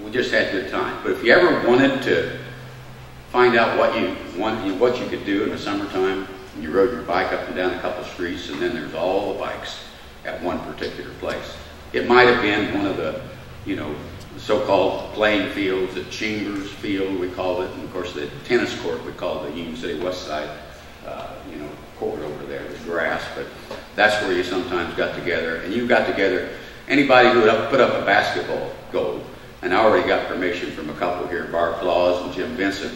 We just had a good time. But if you ever wanted to find out what you could do in the summertime, you rode your bike up and down a couple streets, and then there's all the bikes at one particular place. It might have been one of the, so-called playing fields at Chambers Field, we called it, and of course the tennis court we called the Union City West Side, court over there, the grass. But that's where you sometimes got together, and you got together. Anybody who would put up a basketball goal, and I already got permission from a couple here, Bart Flaws and Jim Vincent,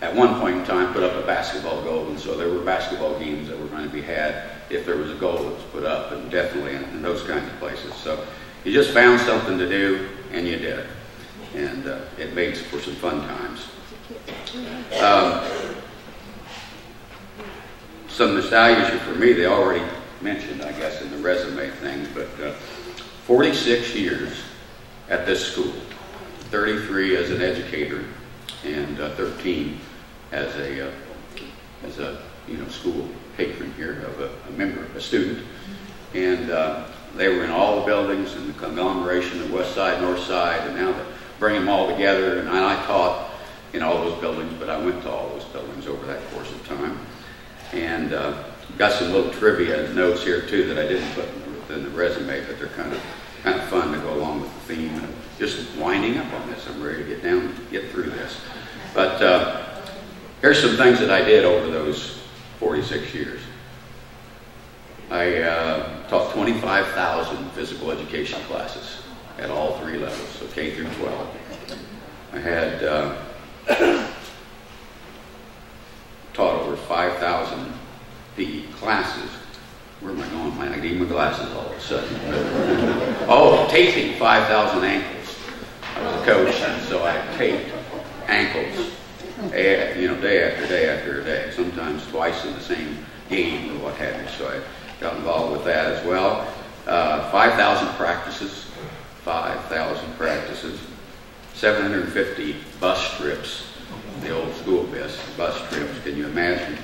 at one point in time put up a basketball goal, and so there were basketball games that were going to be had if there was a goal that was put up, and definitely in those kinds of places. So you just found something to do, and you did it. And it made for some fun times. Some nostalgia for me, they already mentioned, I guess, in the resume thing, but 46 years at this school, 33 as an educator, and 13 as a school patron here, of a member, a student. And they were in all the buildings and the conglomeration of West Side, North Side, and now they bring them all together. And I taught in all those buildings, but I went to all those buildings over that course of time. And got some little trivia notes here too that I didn't put in the resume, but they're kind of fun to go along with the theme. And just winding up on this, I'm ready to get through this. But here's some things that I did over those 46 years. I taught 25,000 physical education classes at all 3 levels, so K through 12. I had taught over 5,000 PE classes. Where am I going? I need my glasses all of a sudden. Oh, taping 5,000 ankles. I was a coach, and so I taped ankles, day after day after day, sometimes twice in the same game or what have you. So I got involved with that as well. 5,000 practices, 750 bus trips, the old school bus trips, can you imagine?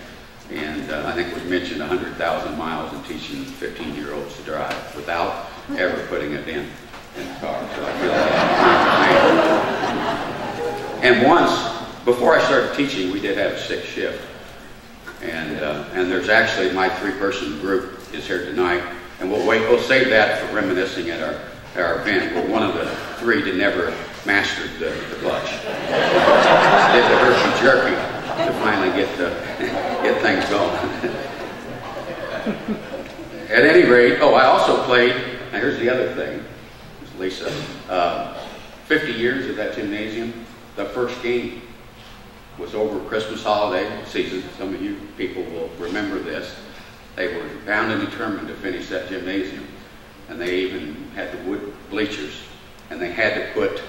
And I think it was mentioned 100,000 miles in teaching 15-year-olds to drive without ever putting a dent in the car. So I feel like and once, before I started teaching, we did have a 6 shift. And there's actually my 3-person group is here tonight, and we'll save that for reminiscing at our event. We're one of the 3 that never mastered the clutch. Did the herky jerky to finally get things going. At any rate, I also played. Now here's the other thing, Lisa. 50 years of that gymnasium. The first game was over Christmas holiday season. Some of you people will remember this. They were bound and determined to finish that gymnasium. And they even had the wood bleachers. And they had to put,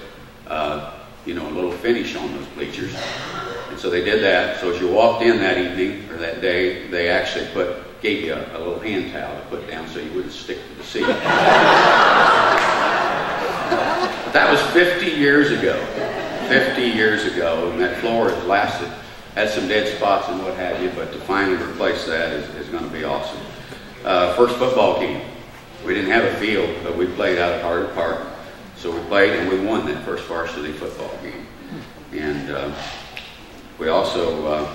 a little finish on those bleachers. And so they did that. So as you walked in that evening, or that day, they actually gave you a little hand towel to put down so you wouldn't stick to the seat. But that was 50 years ago. 50 years ago, and that floor has lasted, had some dead spots and what have you, but to finally replace that is going to be awesome. First football game. We didn't have a field, but we played out at Harder Park. So we played and we won that first varsity football game. And we also,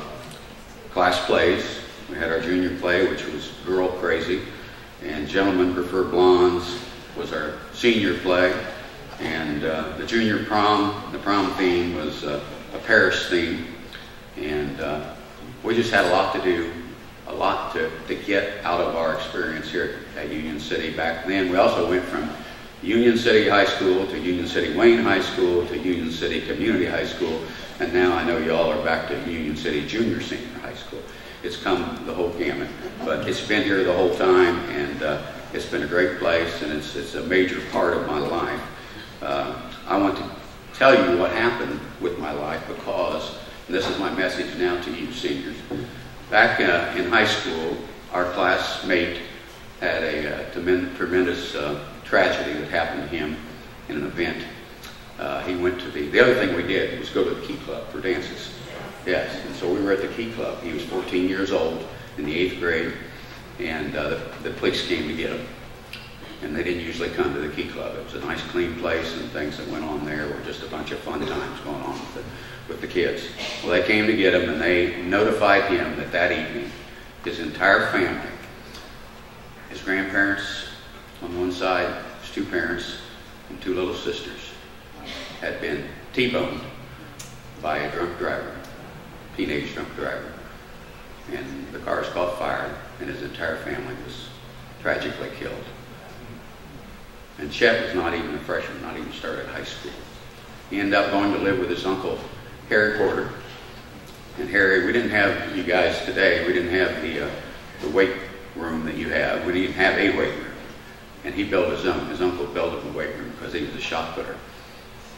class plays. We had our junior play, which was Girl Crazy, and Gentlemen Prefer Blondes was our senior play. And the junior prom, the prom theme was a Paris theme. And we just had a lot to do, a lot to get out of our experience here at Union City back then. We also went from Union City High School to Union City Wayne High School to Union City Community High School. And now I know you all are back to Union City Junior Senior High School. It's come the whole gamut, but it's been here the whole time, and it's been a great place, and it's a major part of my life. I want to tell you what happened with my life because, and this is my message now to you seniors. Back in high school, our classmate had a tremendous tragedy that happened to him in an event. He went to the other thing we did was go to the Key Club for dances. Yes, and so we were at the Key Club. He was 14 years old in the 8th grade, and the police came to get him. And they didn't usually come to the Key Club. It was a nice, clean place, and things that went on there were just a bunch of fun times going on with the kids. Well, they came to get him, and they notified him that that evening, his entire family, his grandparents on one side, his 2 parents, and 2 little sisters, had been T-boned by a drunk driver, teenage drunk driver. And the cars caught fire, and his entire family was tragically killed. And Chet was not even a freshman, not even started high school. He ended up going to live with his uncle, Harry Porter. And Harry, we didn't have, you guys today, we didn't have the weight room that you have. We didn't have a weight room. And he built his own. His uncle built him a weight room because he was a shot putter.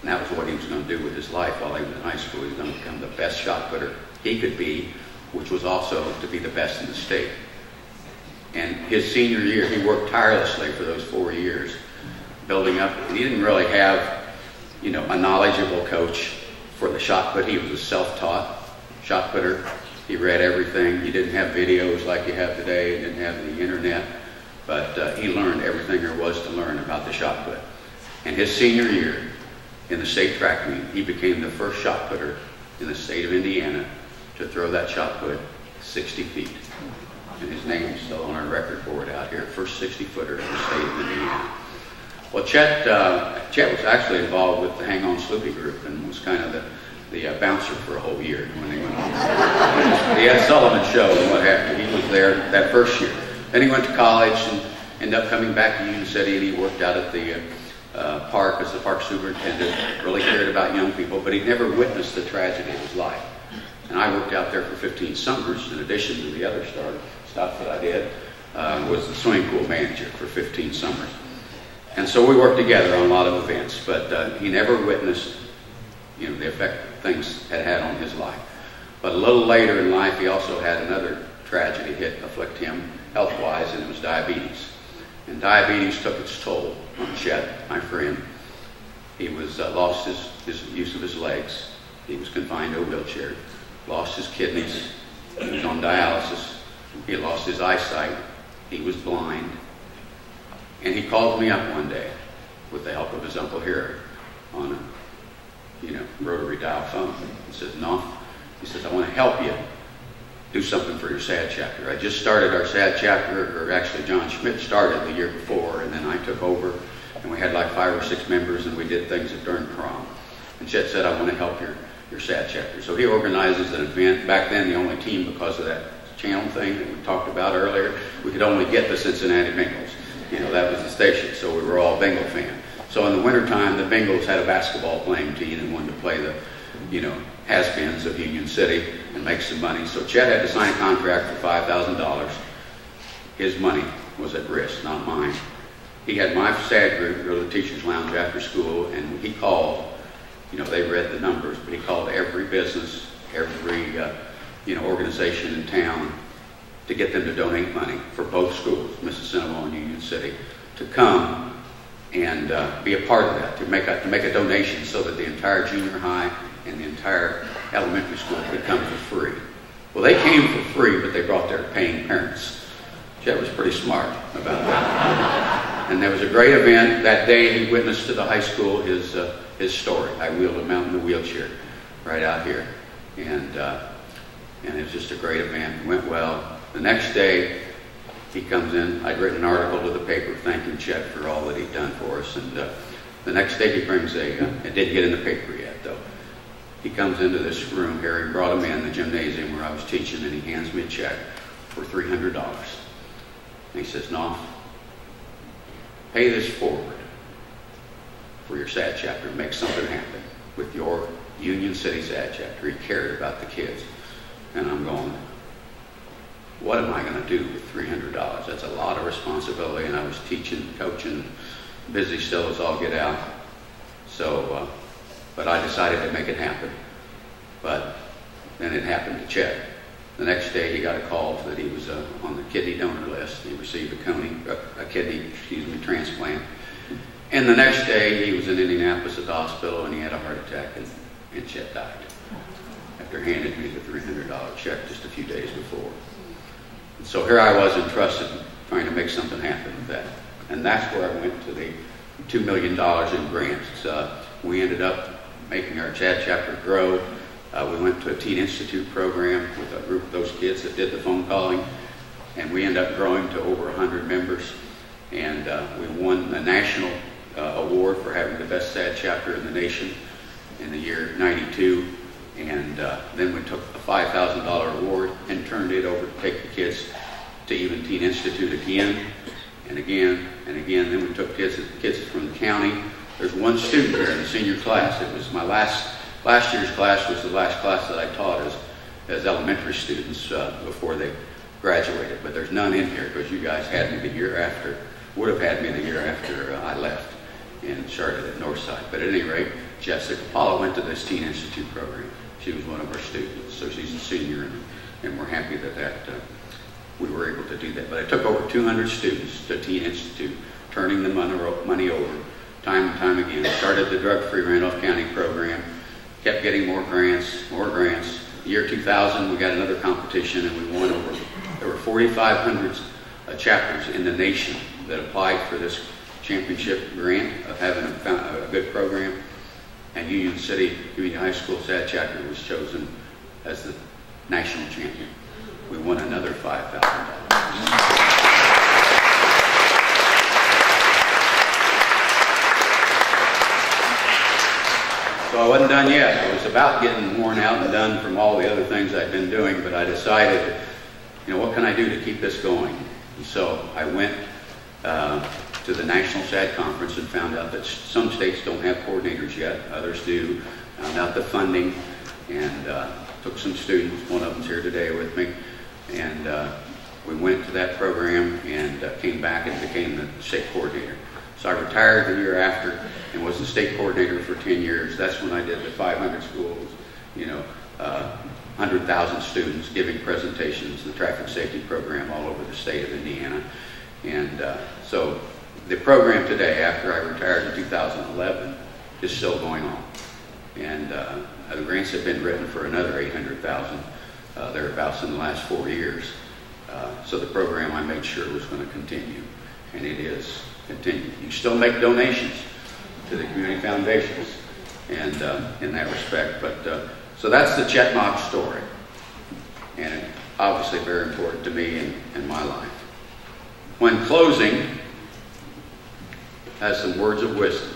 And that was what he was going to do with his life while he was in high school. He was going to become the best shot putter he could be, which was also to be the best in the state. And his senior year, he worked tirelessly for those 4 years, building up. And he didn't really have, a knowledgeable coach for the shot put. He was a self-taught shot putter. He read everything. He didn't have videos like you have today. He didn't have the internet. But he learned everything there was to learn about the shot put. And his senior year in the state track meet, he became the first shot putter in the state of Indiana to throw that shot put 60 feet. And his name is still on our record board out here, first 60-footer in the state of Indiana. Well, Chet was actually involved with the Hang On Sloopy group and was kind of the bouncer for a whole year when they went on the Ed Sullivan show and what have you. He was there that first year. Then he went to college and ended up coming back to Union City, and he worked out at the park as the park superintendent, really cared about young people, but he never witnessed the tragedy of his life. And I worked out there for 15 summers, in addition to the other stuff that I did, was the swimming pool manager for 15 summers. And so we worked together on a lot of events, but he never witnessed, the effect things had on his life. But a little later in life, he also had another tragedy afflict him health-wise, and it was diabetes. And diabetes took its toll on Chet, my friend. He was lost his use of his legs. He was confined to a wheelchair. Lost his kidneys. He was on dialysis. He lost his eyesight. He was blind. And he called me up one day with the help of his Uncle Harry on a rotary dial phone. He says, "No," he says, "I want to help you do something for your SAD chapter. I just started our SAD chapter, or actually John Schmidt started the year before, and then I took over, and we had like 5 or 6 members, and we did things during prom. And Chet said, I want to help your SAD chapter. So he organizes an event. Back then, the only team, because of that channel thing that we talked about earlier, we could only get the Cincinnati Bengals. You know, that was the station, so we were all Bengal fans. So in the wintertime, the Bengals had a basketball playing team and wanted to play the, you know, has-beens of Union City and make some money. So Chet had to sign a contract for $5,000. His money was at risk, not mine. He had my SAD group go to the teacher's lounge after school, and he called, you know, they read the numbers, but he called every business, every, you know, organization in town to get them to donate money for both schools, Mississauga and Union City, to come and be a part of that, to make a donation so that the entire junior high and the entire elementary school could come for free. Well, they came for free, but they brought their paying parents. Chet was pretty smart about that. And there was a great event. That day he witnessed to the high school his story. I wheeled him out in the wheelchair right out here. And it was just a great event. It went well. The next day, he comes in. I'd written an article to the paper thanking Chet for all that he'd done for us. And the next day he brings it didn't get in the paper yet, though. He comes into this room here. He brought him in the gymnasium where I was teaching, and he hands me a check for $300. And he says, "Knopf, pay this forward for your SAD chapter and make something happen with your Union City SAD chapter." He cared about the kids. And I'm going, what am I going to do with $300? That's a lot of responsibility, and I was teaching, coaching, busy still as all get out. So, but I decided to make it happen. But then it happened to Chet. The next day he got a call that he was on the kidney donor list. He received a kidney transplant. And the next day he was in Indianapolis at the hospital, and he had a heart attack, and Chet died after handing me the $300 check just a few days before. And so here I was entrusted, trying to make something happen with that. And that's where I went to the $2 million in grants. We ended up making our SAD chapter grow. We went to a Teen Institute program with a group of those kids that did the phone calling, and we ended up growing to over 100 members. And we won the national award for having the best SAD chapter in the nation in the year '92. And then we took a $5,000 award and turned it over to take the kids to even Teen Institute again and again and again. Then we took kids from the county. There's one student here in the senior class. It was my last year's class was the last class that I taught as elementary students before they graduated. But there's none in here because you guys had me the year after, would have had me the year after I left in Charlotte at Northside. But at any rate, Jessica Paula went to this Teen Institute program. She was one of our students, so she's a senior, and we're happy that we were able to do that. But I took over 200 students to Teen Institute, turning the money over time and time again. Started the drug-free Randolph County program, kept getting more grants, more grants. Year 2000, we got another competition, and we won over. There were 4,500 chapters in the nation that applied for this championship grant of having a good program. And Union City Community High School SAD chapter was chosen as the national champion. We won another $5,000. So I wasn't done yet. I was about getting worn out and done from all the other things I'd been doing, but I decided, you know, what can I do to keep this going? And so I went to the National SAD Conference and found out that some states don't have coordinators yet, others do. Found out the funding, and took some students, one of them's here today with me, and we went to that program and came back and became the state coordinator. So I retired the year after and was the state coordinator for 10 years. That's when I did the 500 schools, you know, 100,000 students giving presentations, the traffic safety program all over the state of Indiana. And so the program today, after I retired in 2011, is still going on. And the grants have been written for another 800,000 thereabouts in the last 4 years. So the program I made sure was going to continue, and it is continuing. You still make donations to the community foundations, and in that respect. But so that's the Chet Knox story. And obviously very important to me in my life. When closing, has some words of wisdom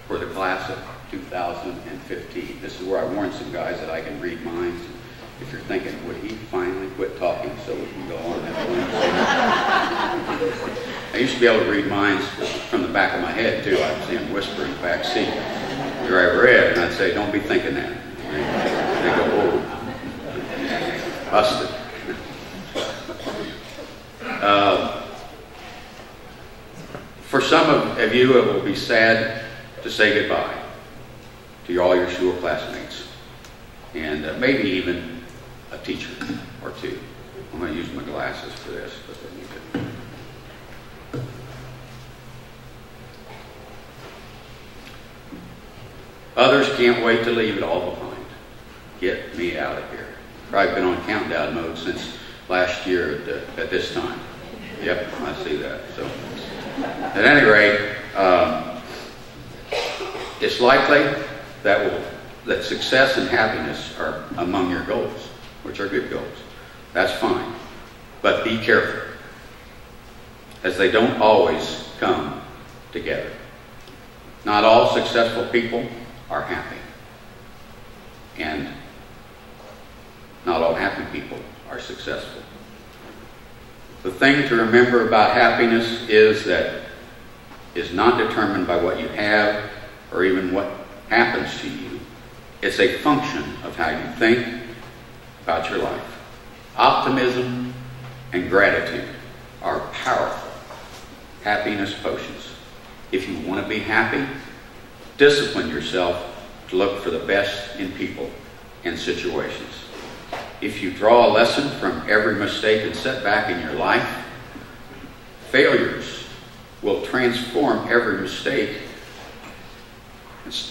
for the class of 2015. This is where I warned some guys that I can read minds. If you're thinking, would he finally quit talking so we can go on and have lunch? I used to be able to read minds from the back of my head, too. I'd see him whisper in the back seat. Here I read, and I'd say, don't be thinking that. They go, oh, busted. For some of you, it will be sad to say goodbye to all your school classmates, and maybe even a teacher or two. I'm going to use my glasses for this, but they need to. Others can't wait to leave it all behind. Get me out of here. I've been on countdown mode since last year at this time. Yep, I see that. So, at any rate, it's likely that success and happiness are among your goals, which are good goals. That's fine. But be careful, as they don't always come together. Not all successful people are happy. And not all happy people are successful. The thing to remember about happiness is that it's not determined by what you have or even what happens to you. It's a function of how you think about your life. Optimism and gratitude are powerful happiness potions. If you want to be happy, discipline yourself to look for the best in people and situations. If you draw a lesson from every mistake and setback in your life, failures will transform every mistake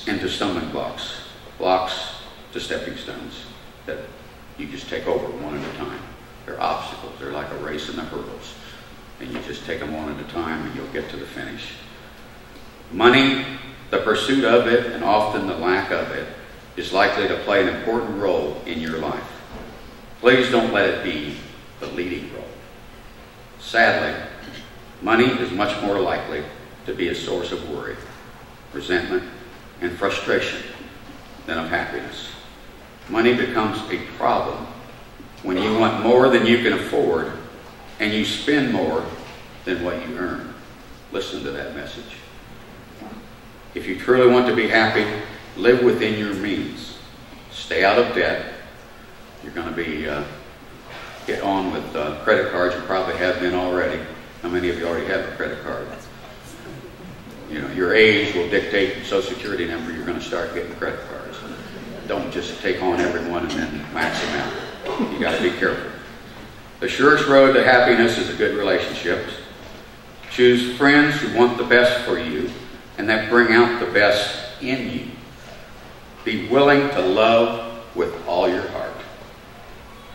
into stumbling blocks, blocks to stepping stones that you just take over one at a time. They're obstacles. They're like a race in the hurdles. And you just take them one at a time and you'll get to the finish. Money, the pursuit of it, and often the lack of it, is likely to play an important role in your life. Please don't let it be the leading role. Sadly, money is much more likely to be a source of worry, resentment, and frustration than of happiness. Money becomes a problem when you want more than you can afford and you spend more than what you earn. Listen to that message. If you truly want to be happy, live within your means. Stay out of debt. You're going to be get on with credit cards. You probably have been already. How many of you already have a credit card? You know, your age will dictate the Social Security number. You're going to start getting credit cards. Don't just take on everyone and then max them out. You got to be careful. The surest road to happiness is a good relationship. Choose friends who want the best for you and that bring out the best in you. Be willing to love with all your heart.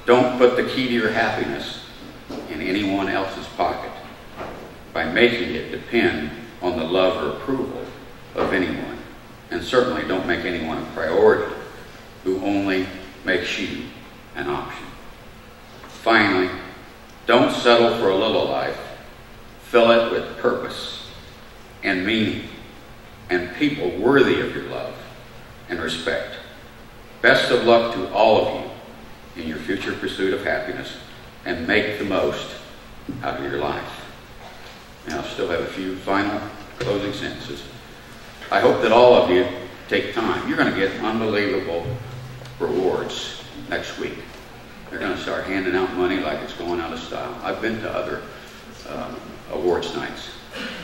Don't put the key to your happiness in anyone else's pocket by making it depend on the love or approval of anyone. And certainly don't make anyone a priority who only makes you an option. Finally, don't settle for a little life. Fill it with purpose and meaning and people worthy of your love and respect. Best of luck to all of you in your future pursuit of happiness, and make the most out of your life. And I'll still have a few final closing sentences. I hope that all of you take time. You're going to get unbelievable rewards next week. They're going to start handing out money like it's going out of style. I've been to other awards nights.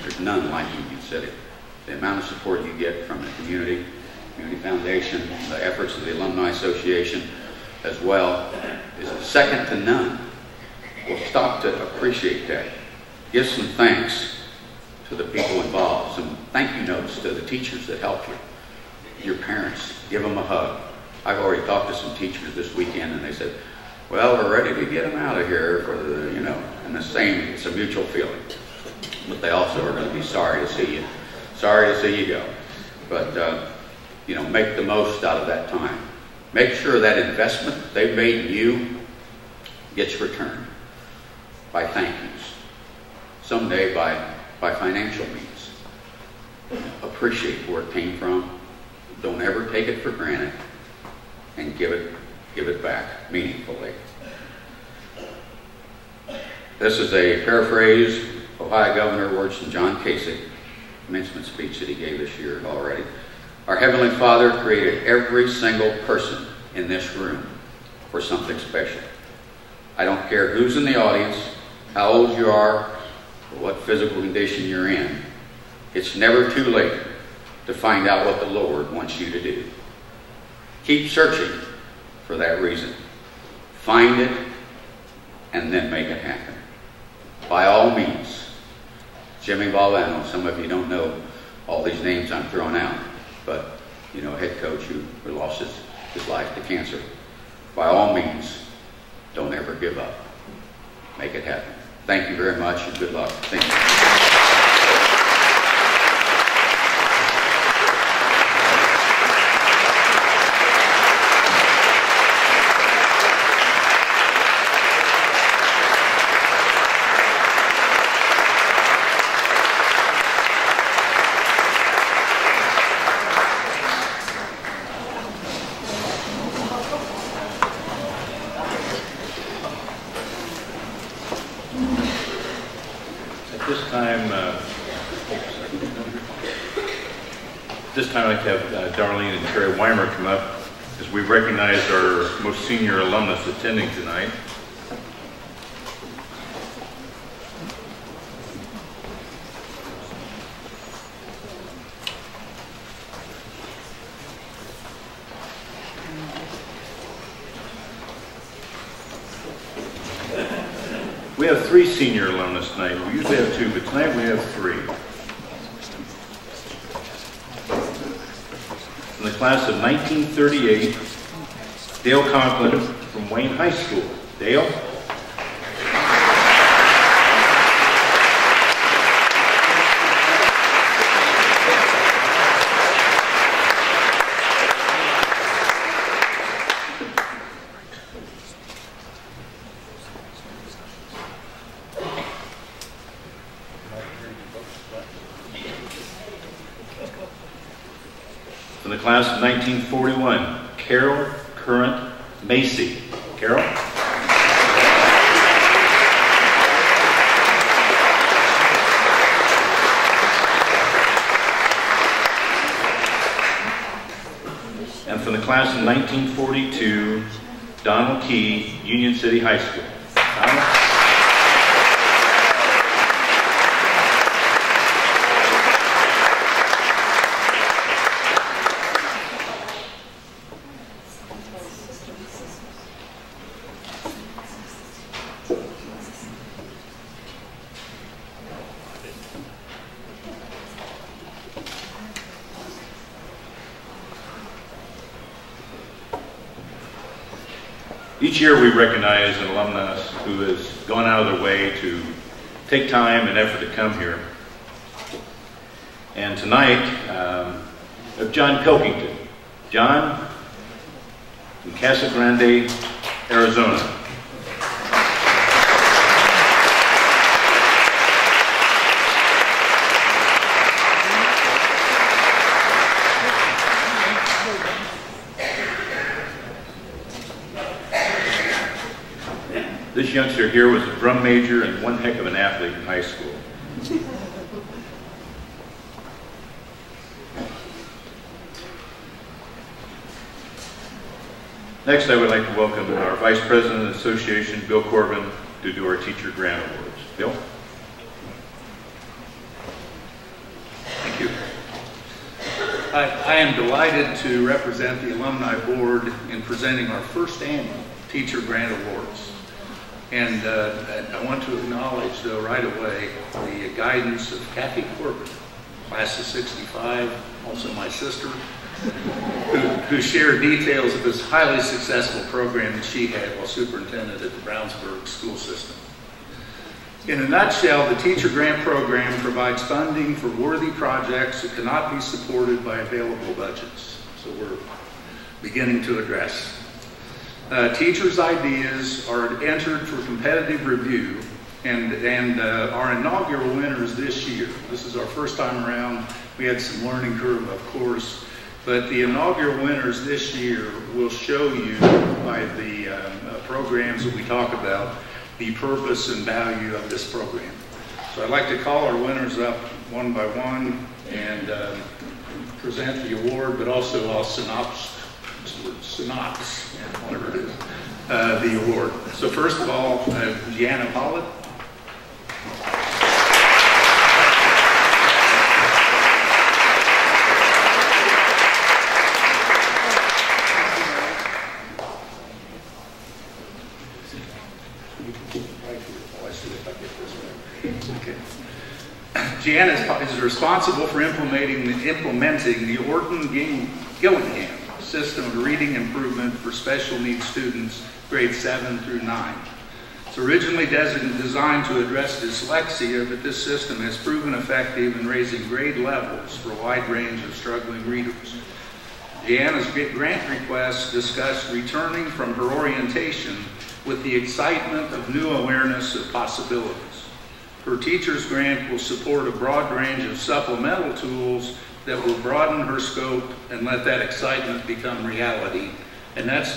There's none like Union City. The amount of support you get from the community foundation, the efforts of the Alumni Association as well, is second to none. We'll stop to appreciate that. Give some thanks to the people involved. Some thank you notes to the teachers that helped you. Your parents, give them a hug. I've already talked to some teachers this weekend and they said, well, we're ready to get them out of here for the, you know, and the same, it's a mutual feeling. But they also are going to be sorry to see you. Sorry to see you go. But, you know, make the most out of that time. Make sure that investment they've made in you gets returned by thank yous, someday by financial means. Appreciate where it came from. Don't ever take it for granted, and give it back meaningfully. This is a paraphrase of Ohio Governor Winston John Kasich commencement speech that he gave this year already. Our Heavenly Father created every single person in this room for something special. I don't care who's in the audience, how old you are, or what physical condition you're in. It's never too late to find out what the Lord wants you to do. Keep searching for that reason. Find it, and then make it happen. By all means. Jimmy Valano, some of you don't know all these names I'm throwing out, but you know, head coach who lost his life to cancer. By all means, don't ever give up. Make it happen. Thank you very much, and good luck. Thank you. This time I'd like to have Darlene and Terry Weimer come up as we recognize our most senior alumnus attending tonight. We have 3 senior alumnus tonight. We usually have 2, but tonight we have 3. In the class of 1938, Dale Conklin from Wayne High School. Dale? From the class of 1941, Carol Current Macy. Carol? And from the class of 1942, Donald Key, Union City High School. Donald? Each year we recognize an alumnus who has gone out of their way to take time and effort to come here. And tonight, of John Pilkington. John from Casa Grande, Arizona. This youngster here was a drum major and one heck of an athlete in high school. Next, I would like to welcome our Vice President of the Association, Bill Corbin, to do our Teacher Grant Awards. Bill? Thank you. I am delighted to represent the Alumni Board in presenting our first annual Teacher Grant Awards. And I want to acknowledge, though, right away, the guidance of Kathy Corbin, class of 65, also my sister, who shared details of this highly successful program that she had while superintendent at the Brownsburg school system. In a nutshell, the Teacher Grant Program provides funding for worthy projects that cannot be supported by available budgets. So we're beginning to address. Teachers' ideas are entered for competitive review, and our inaugural winners this year. This is our first time around. We had some learning curve, of course, but the inaugural winners this year will show you by the programs that we talk about the purpose and value of this program. So I'd like to call our winners up one by one and present the award, but also I'll synopsis, whatever it is, the award. So first of all, Deanna Pollitt. Gianna is responsible for implementing the Orton-Gillingham system of reading improvement for special needs students grades 7 through 9. It's originally designed to address dyslexia, but this system has proven effective in raising grade levels for a wide range of struggling readers. Gianna's grant request discussed returning from her orientation with the excitement of new awareness of possibilities. Her teacher's grant will support a broad range of supplemental tools that will broaden her scope and let that excitement become reality. And that's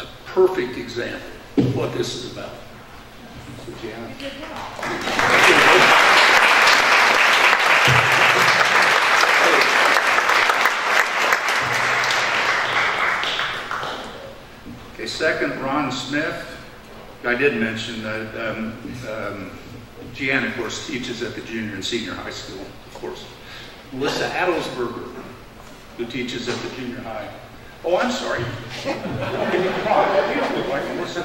a perfect example of what this is about. So, Gianna. Okay, second, Ron Smith. I did mention that Gianna, of course, teaches at the junior and senior high school, of course. Melissa Adelsberger, who teaches at the junior high. Oh, I'm sorry. Come on, you don't look like Melissa.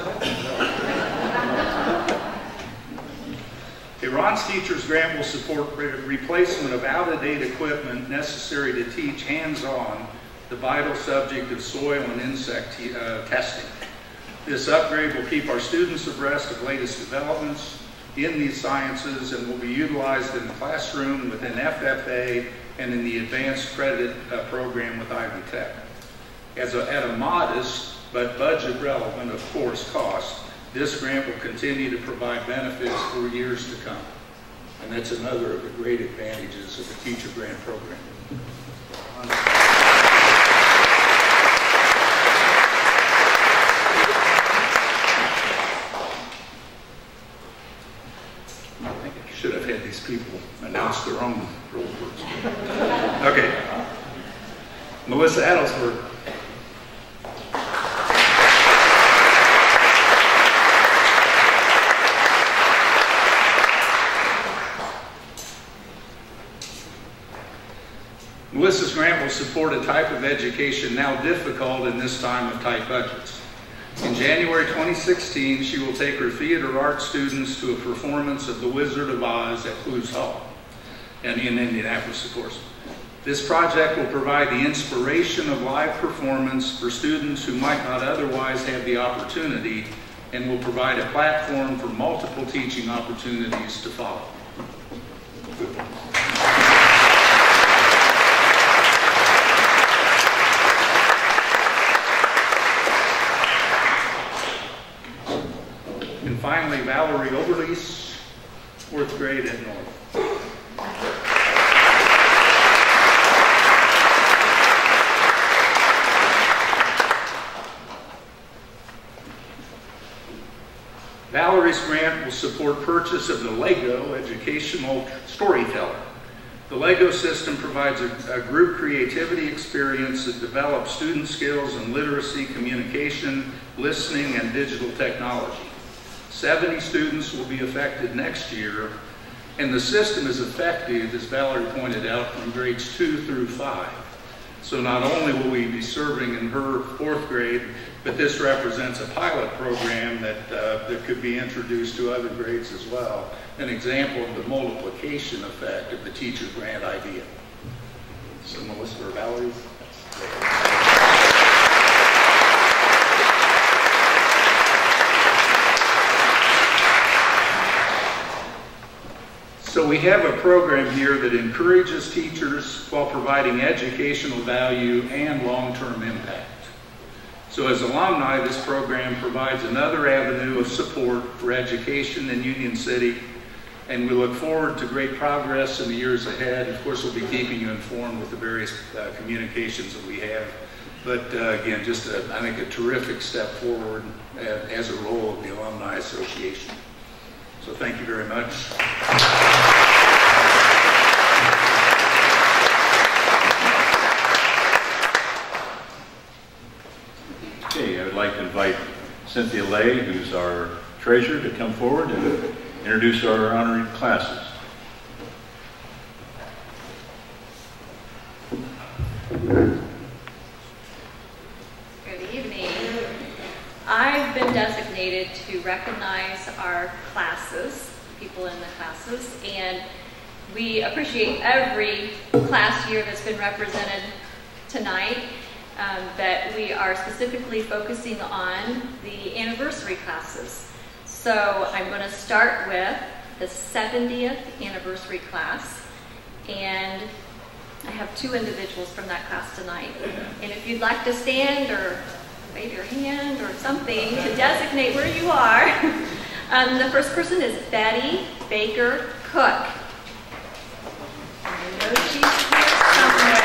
Okay, Ron's teacher's grant will support replacement of out-of-date equipment necessary to teach hands-on the vital subject of soil and insect testing. This upgrade will keep our students abreast of latest developments in these sciences and will be utilized in the classroom within FFA and in the advanced credit program with Ivy Tech. At a modest but budget relevant, of course, cost, this grant will continue to provide benefits for years to come. And that's another of the great advantages of the teacher grant program. Should have had these people announce their own awards. Okay. Melissa Adelsberg. Melissa's grant will support a type of education now difficult in this time of tight budgets. In January 2016, she will take her theater arts students to a performance of The Wizard of Oz at Clues Hall, and in Indianapolis, of course. This project will provide the inspiration of live performance for students who might not otherwise have the opportunity, and will provide a platform for multiple teaching opportunities to follow. And finally, Valerie Oberlies, 4th grade at North. Valerie's grant will support purchase of the Lego Educational Storyteller. The Lego system provides a group creativity experience that develops student skills in literacy, communication, listening, and digital technology. 70 students will be affected next year, and the system is effective, as Valerie pointed out, from grades 2 through 5. So not only will we be serving in her 4th grade, but this represents a pilot program that could be introduced to other grades as well. An example of the multiplication effect of the teacher grant idea. So Melissa or Valerie? So we have a program here that encourages teachers while providing educational value and long-term impact. So as alumni, this program provides another avenue of support for education in Union City, and we look forward to great progress in the years ahead. Of course, we'll be keeping you informed with the various communications that we have. But again, just I think a terrific step forward as a role of the Alumni Association. So thank you very much. Okay, I would like to invite Cynthia Lay, who's our treasurer, to come forward and introduce our honored classes. Good evening. I've been designated to recognize our classes, people in the classes, and we appreciate every class year that's been represented tonight, but we are specifically focusing on the anniversary classes. So I'm going to start with the 70th anniversary class, and I have two individuals from that class tonight. And if you'd like to stand or wave your hand or something to designate where you are, the first person is Betty Baker Cook. I know she's here somewhere.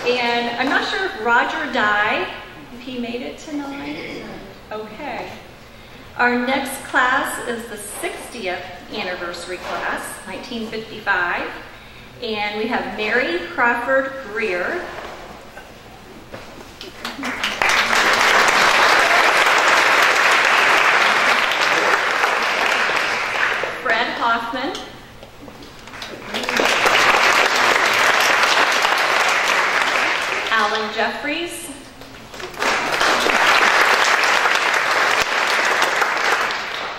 And I'm not sure if Roger Dye, if he made it tonight. Okay. Our next class is the 60th anniversary class, 1955. And we have Mary Crawford Greer. Fred Hoffman. Alan Jeffries.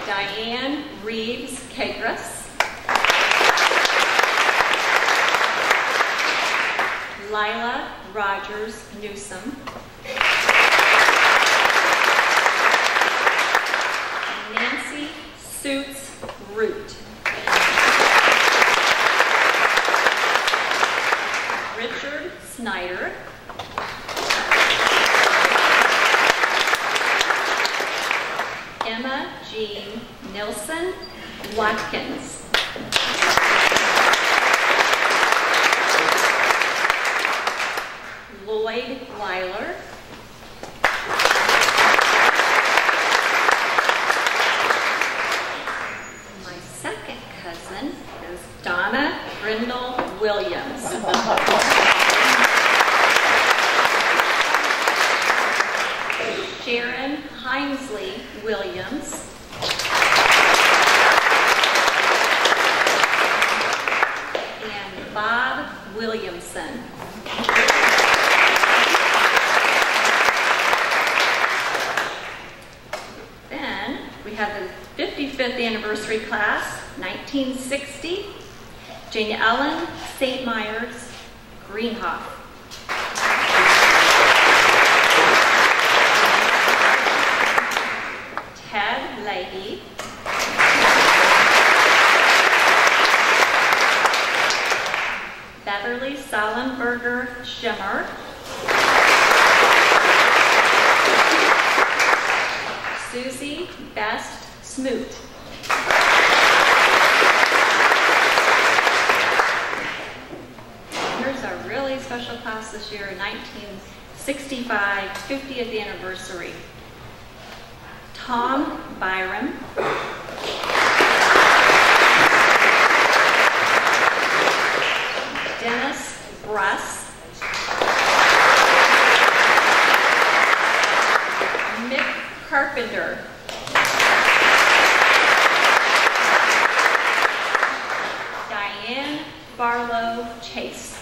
Diane Reeves Kagras. Lila Rogers Newsom. Nancy Suits Root. Richard Snyder. Emma Jean Nilsson Watkins. Lloyd Weiler. My second cousin is Donna Brindle Williams. Sharon Hinesley Williams. And Bob Williamson. Then we have the 55th anniversary class, 1960. Jane Ellen St. Myers Greenhoff. Ted Leahy. Beverly Salenberger Schimmer. Susie Best Smoot. Here's a really special class this year, 1965 50th anniversary. Tom Byram. Dennis Bruss. Mick Carpenter. Diane Barlow Chase.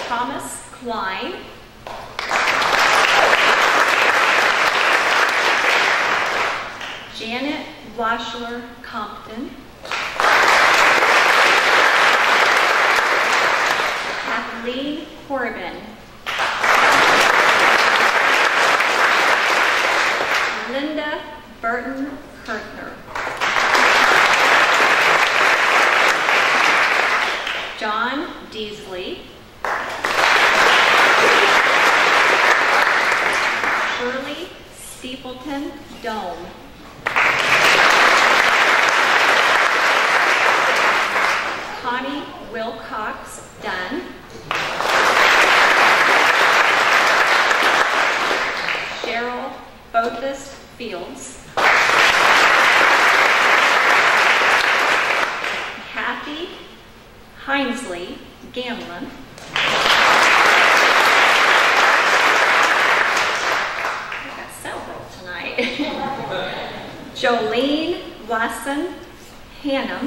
Thomas Klein. Janet Washler Compton. Kathleen Corbin. Linda Burton Kirtner. John Deasley, Shirley Steepleton Dome, Connie Wilcox Dunn, Cheryl Bothus Fields, Kathy Hinesley Gamlin, we've got several tonight, Jolene Wasson Hannum,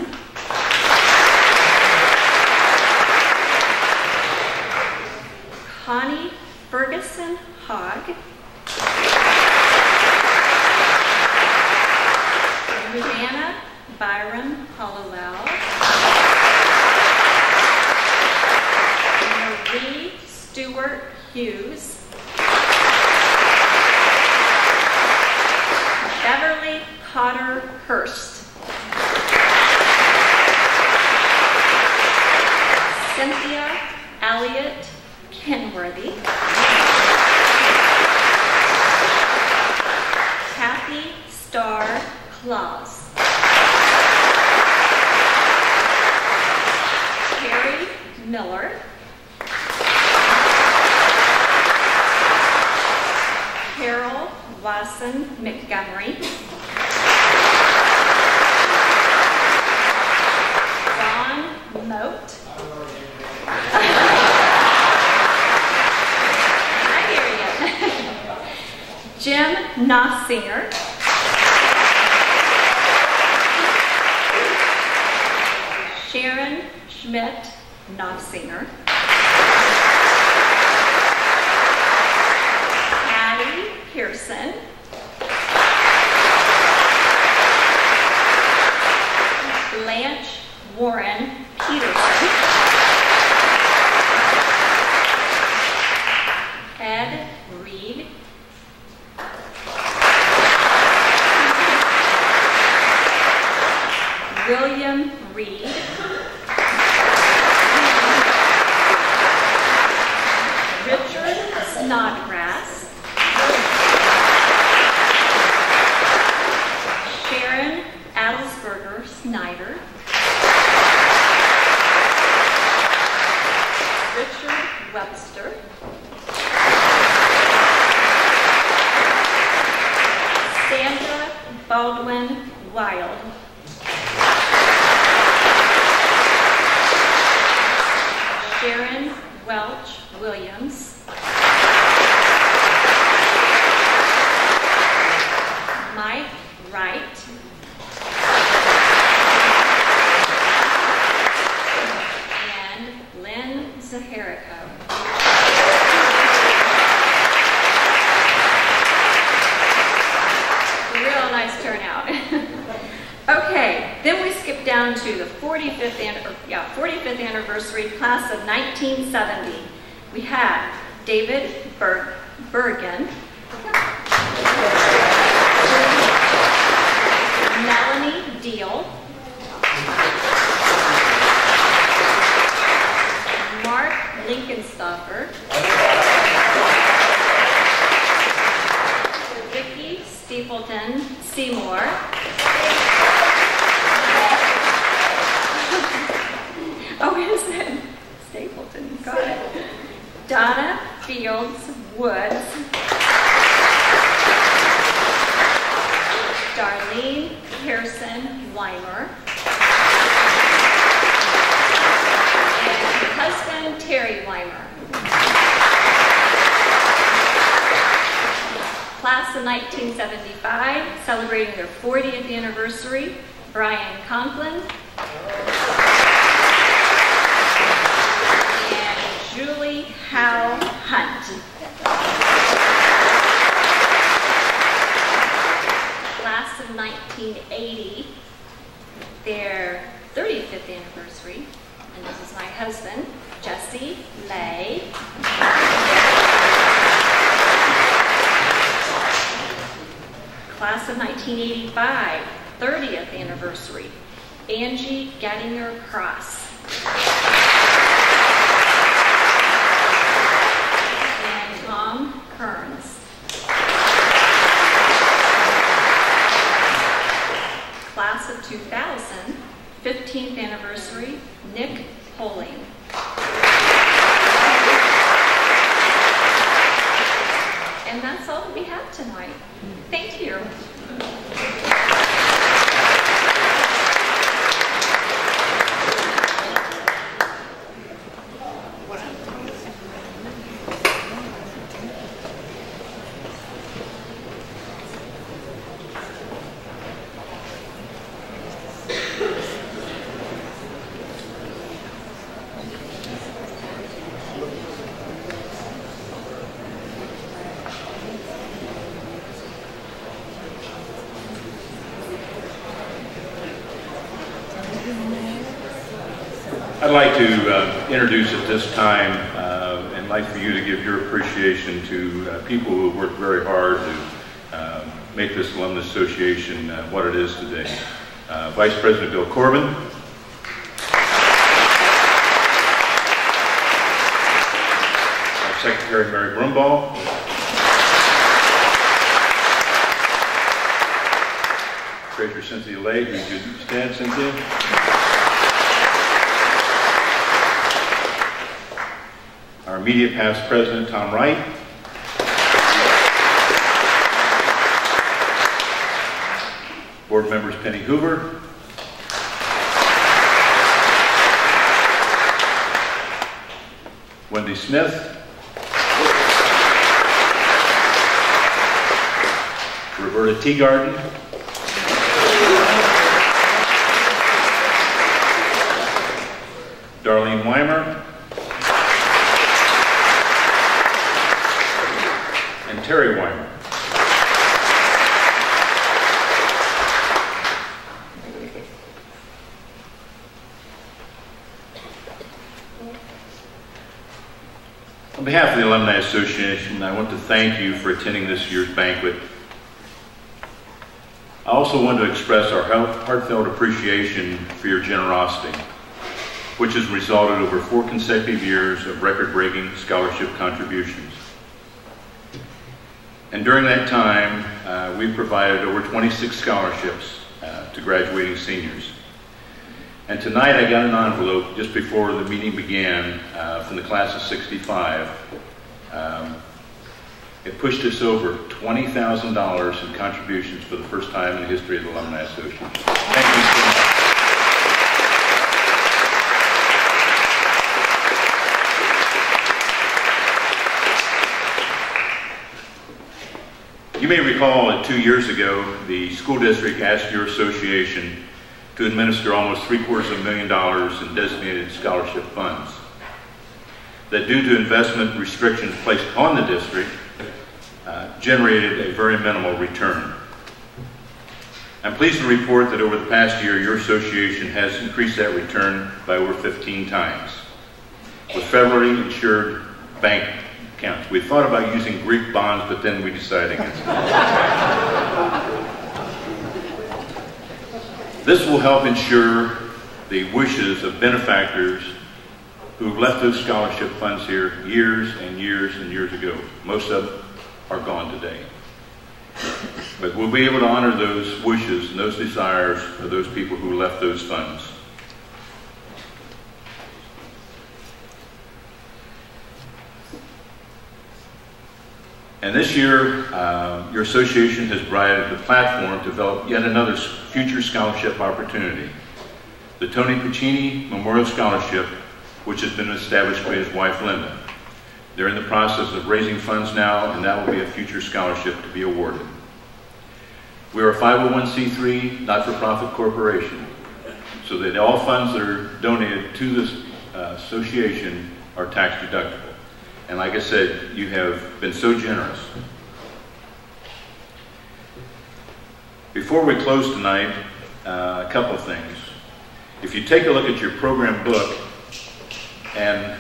Connie Ferguson Hogg, Luanna Byron Hollowell, Marie Stewart Hughes, Beverly Cotter Hurst, Cynthia Elliott Kenworthy, Kathy Starr Claus, Carrie Miller, Carol Watson Montgomery, Don Moat, Jim Nossinger, Sharon Schmidt Nossinger, Addie Pearson, Blanche Warren Peterson, Ed Reed, William Reed, Richard Snodgrass, Sharon Adelsberger Snyder, Richard Webster, Sandra Baldwin Wild, Sharon Welch Williams, Mike Wright, and Lynn Zaharico. Real nice turnout. Okay, then we skip down to the 45th anniversary class of 1970. We had David Bergen, Melanie Deal, Mark Linkenstoffer, Vicki Stapleton Seymour, oh, is it? Stapleton, got it. Donna Fields Woods, Darlene Pearson Weimer, and her husband Terry Weimer. Class of 1975, celebrating their 40th anniversary, Brian Conklin, Julie Howe Hunt. Class of 1980, their 35th anniversary, and this is my husband, Jesse Lay. Class of 1985, 30th anniversary, Angie Gettinger Cross. of 2000, 15th anniversary, Nick Poling. And that's all we have tonight. Thank you. I'd like to introduce at this time and like for you to give your appreciation to people who have worked very hard to make this Alumni Association what it is today. Vice President Bill Corbin, our Secretary Mary Brumball, Treasurer Cynthia Lay, would you stand, Cynthia? Our immediate past president, Tom Wright. Board members Penny Hoover. Wendy Smith. Roberta Teagarden. Darlene Weimer. Terry Weimer. On behalf of the Alumni Association, I want to thank you for attending this year's banquet. I also want to express our heartfelt appreciation for your generosity, which has resulted over 4 consecutive years of record-breaking scholarship contributions. And during that time, we provided over 26 scholarships to graduating seniors. And tonight I got an envelope just before the meeting began from the class of 65. It pushed us over $20,000 in contributions for the first time in the history of the Alumni Association. Thank you so much. You may recall that 2 years ago, the school district asked your association to administer almost $750,000 in designated scholarship funds. That due to investment restrictions placed on the district, generated a very minimal return. I'm pleased to report that over the past year, your association has increased that return by over 15 times with federally insured bank accounts. We thought about using Greek bonds, but then we decided against it. This will help ensure the wishes of benefactors who left those scholarship funds here years and years and years ago. Most of them are gone today. But we'll be able to honor those wishes and those desires of those people who left those funds. And this year, your association has provided the platform to develop yet another future scholarship opportunity. The Tony Puccini Memorial Scholarship, which has been established by his wife, Linda. They're in the process of raising funds now, and that will be a future scholarship to be awarded. We are a 501c3 not-for-profit corporation, so that all funds that are donated to this association are tax deductible. And like I said, you have been so generous. Before we close tonight, a couple of things. If you take a look at your program book, and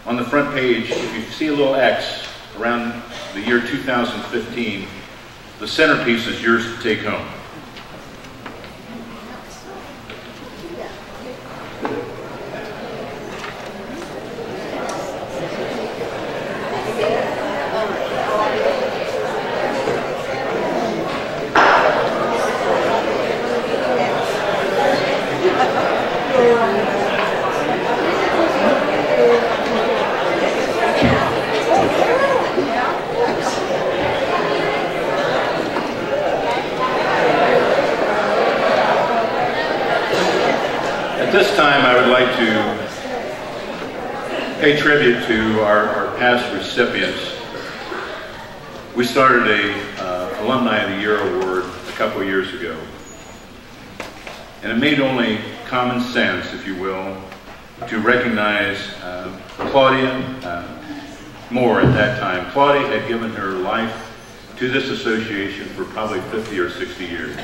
on the front page, if you see a little X around the year 2015, the centerpiece is yours to take home. At this time, I would like to pay tribute to our past recipients. We started a Alumni of the Year award a couple of years ago. And it made only common sense, if you will, to recognize Claudia Moore at that time. Claudia had given her life to this association for probably 50 or 60 years.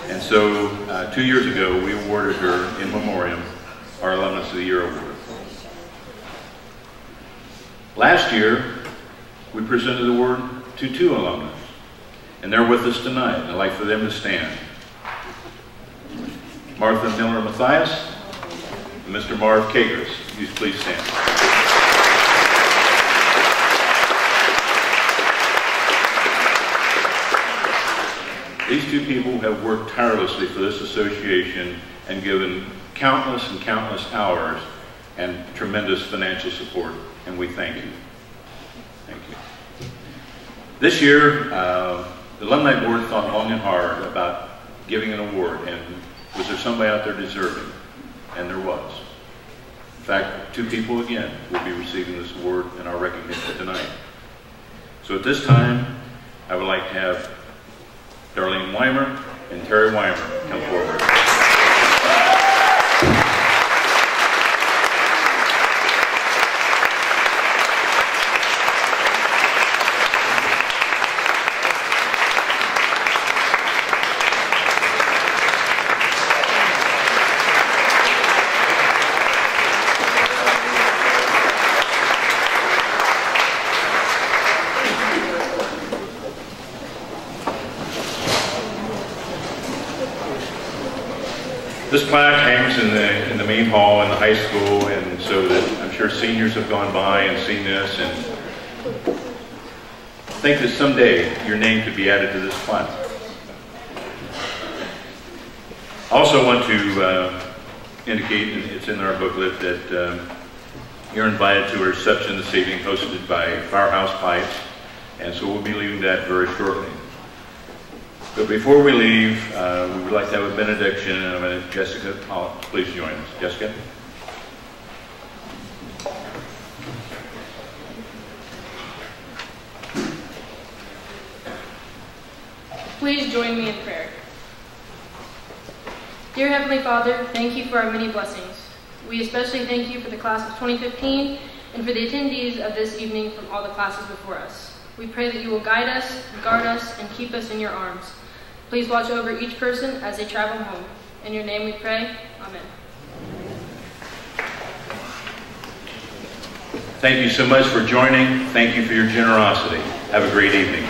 And so 2 years ago, we awarded her in memoriam our Alumnus of the Year award. Last year, we presented the award to 2 alumni, and they're with us tonight, and I'd like for them to stand. Martha Miller Mathias and Mr. Marv Kagers. Please stand. These 2 people have worked tirelessly for this association and given countless and countless hours and tremendous financial support, and we thank you. Thank you. This year, the Alumni Board thought long and hard about giving an award, and was there somebody out there deserving? And there was. In fact, 2 people again will be receiving this award in our recognition tonight. So at this time, I would like to have Darlene Weimer and Terry Weimer come forward. This plaque hangs in the main hall in the high school, and so that I'm sure seniors have gone by and seen this and think that someday your name could be added to this plaque. I also want to indicate, and it's in our booklet, that you're invited to a reception this evening hosted by Firehouse Pipes, and so we'll be leaving that very shortly. But before we leave, we would like to have a benediction, and I'm going to Jessica, please join us. Jessica? Please join me in prayer. Dear Heavenly Father, thank you for our many blessings. We especially thank you for the class of 2015 and for the attendees of this evening from all the classes before us. We pray that you will guide us, guard us, and keep us in your arms. Please watch over each person as they travel home. In your name we pray. Amen. Thank you so much for joining. Thank you for your generosity. Have a great evening.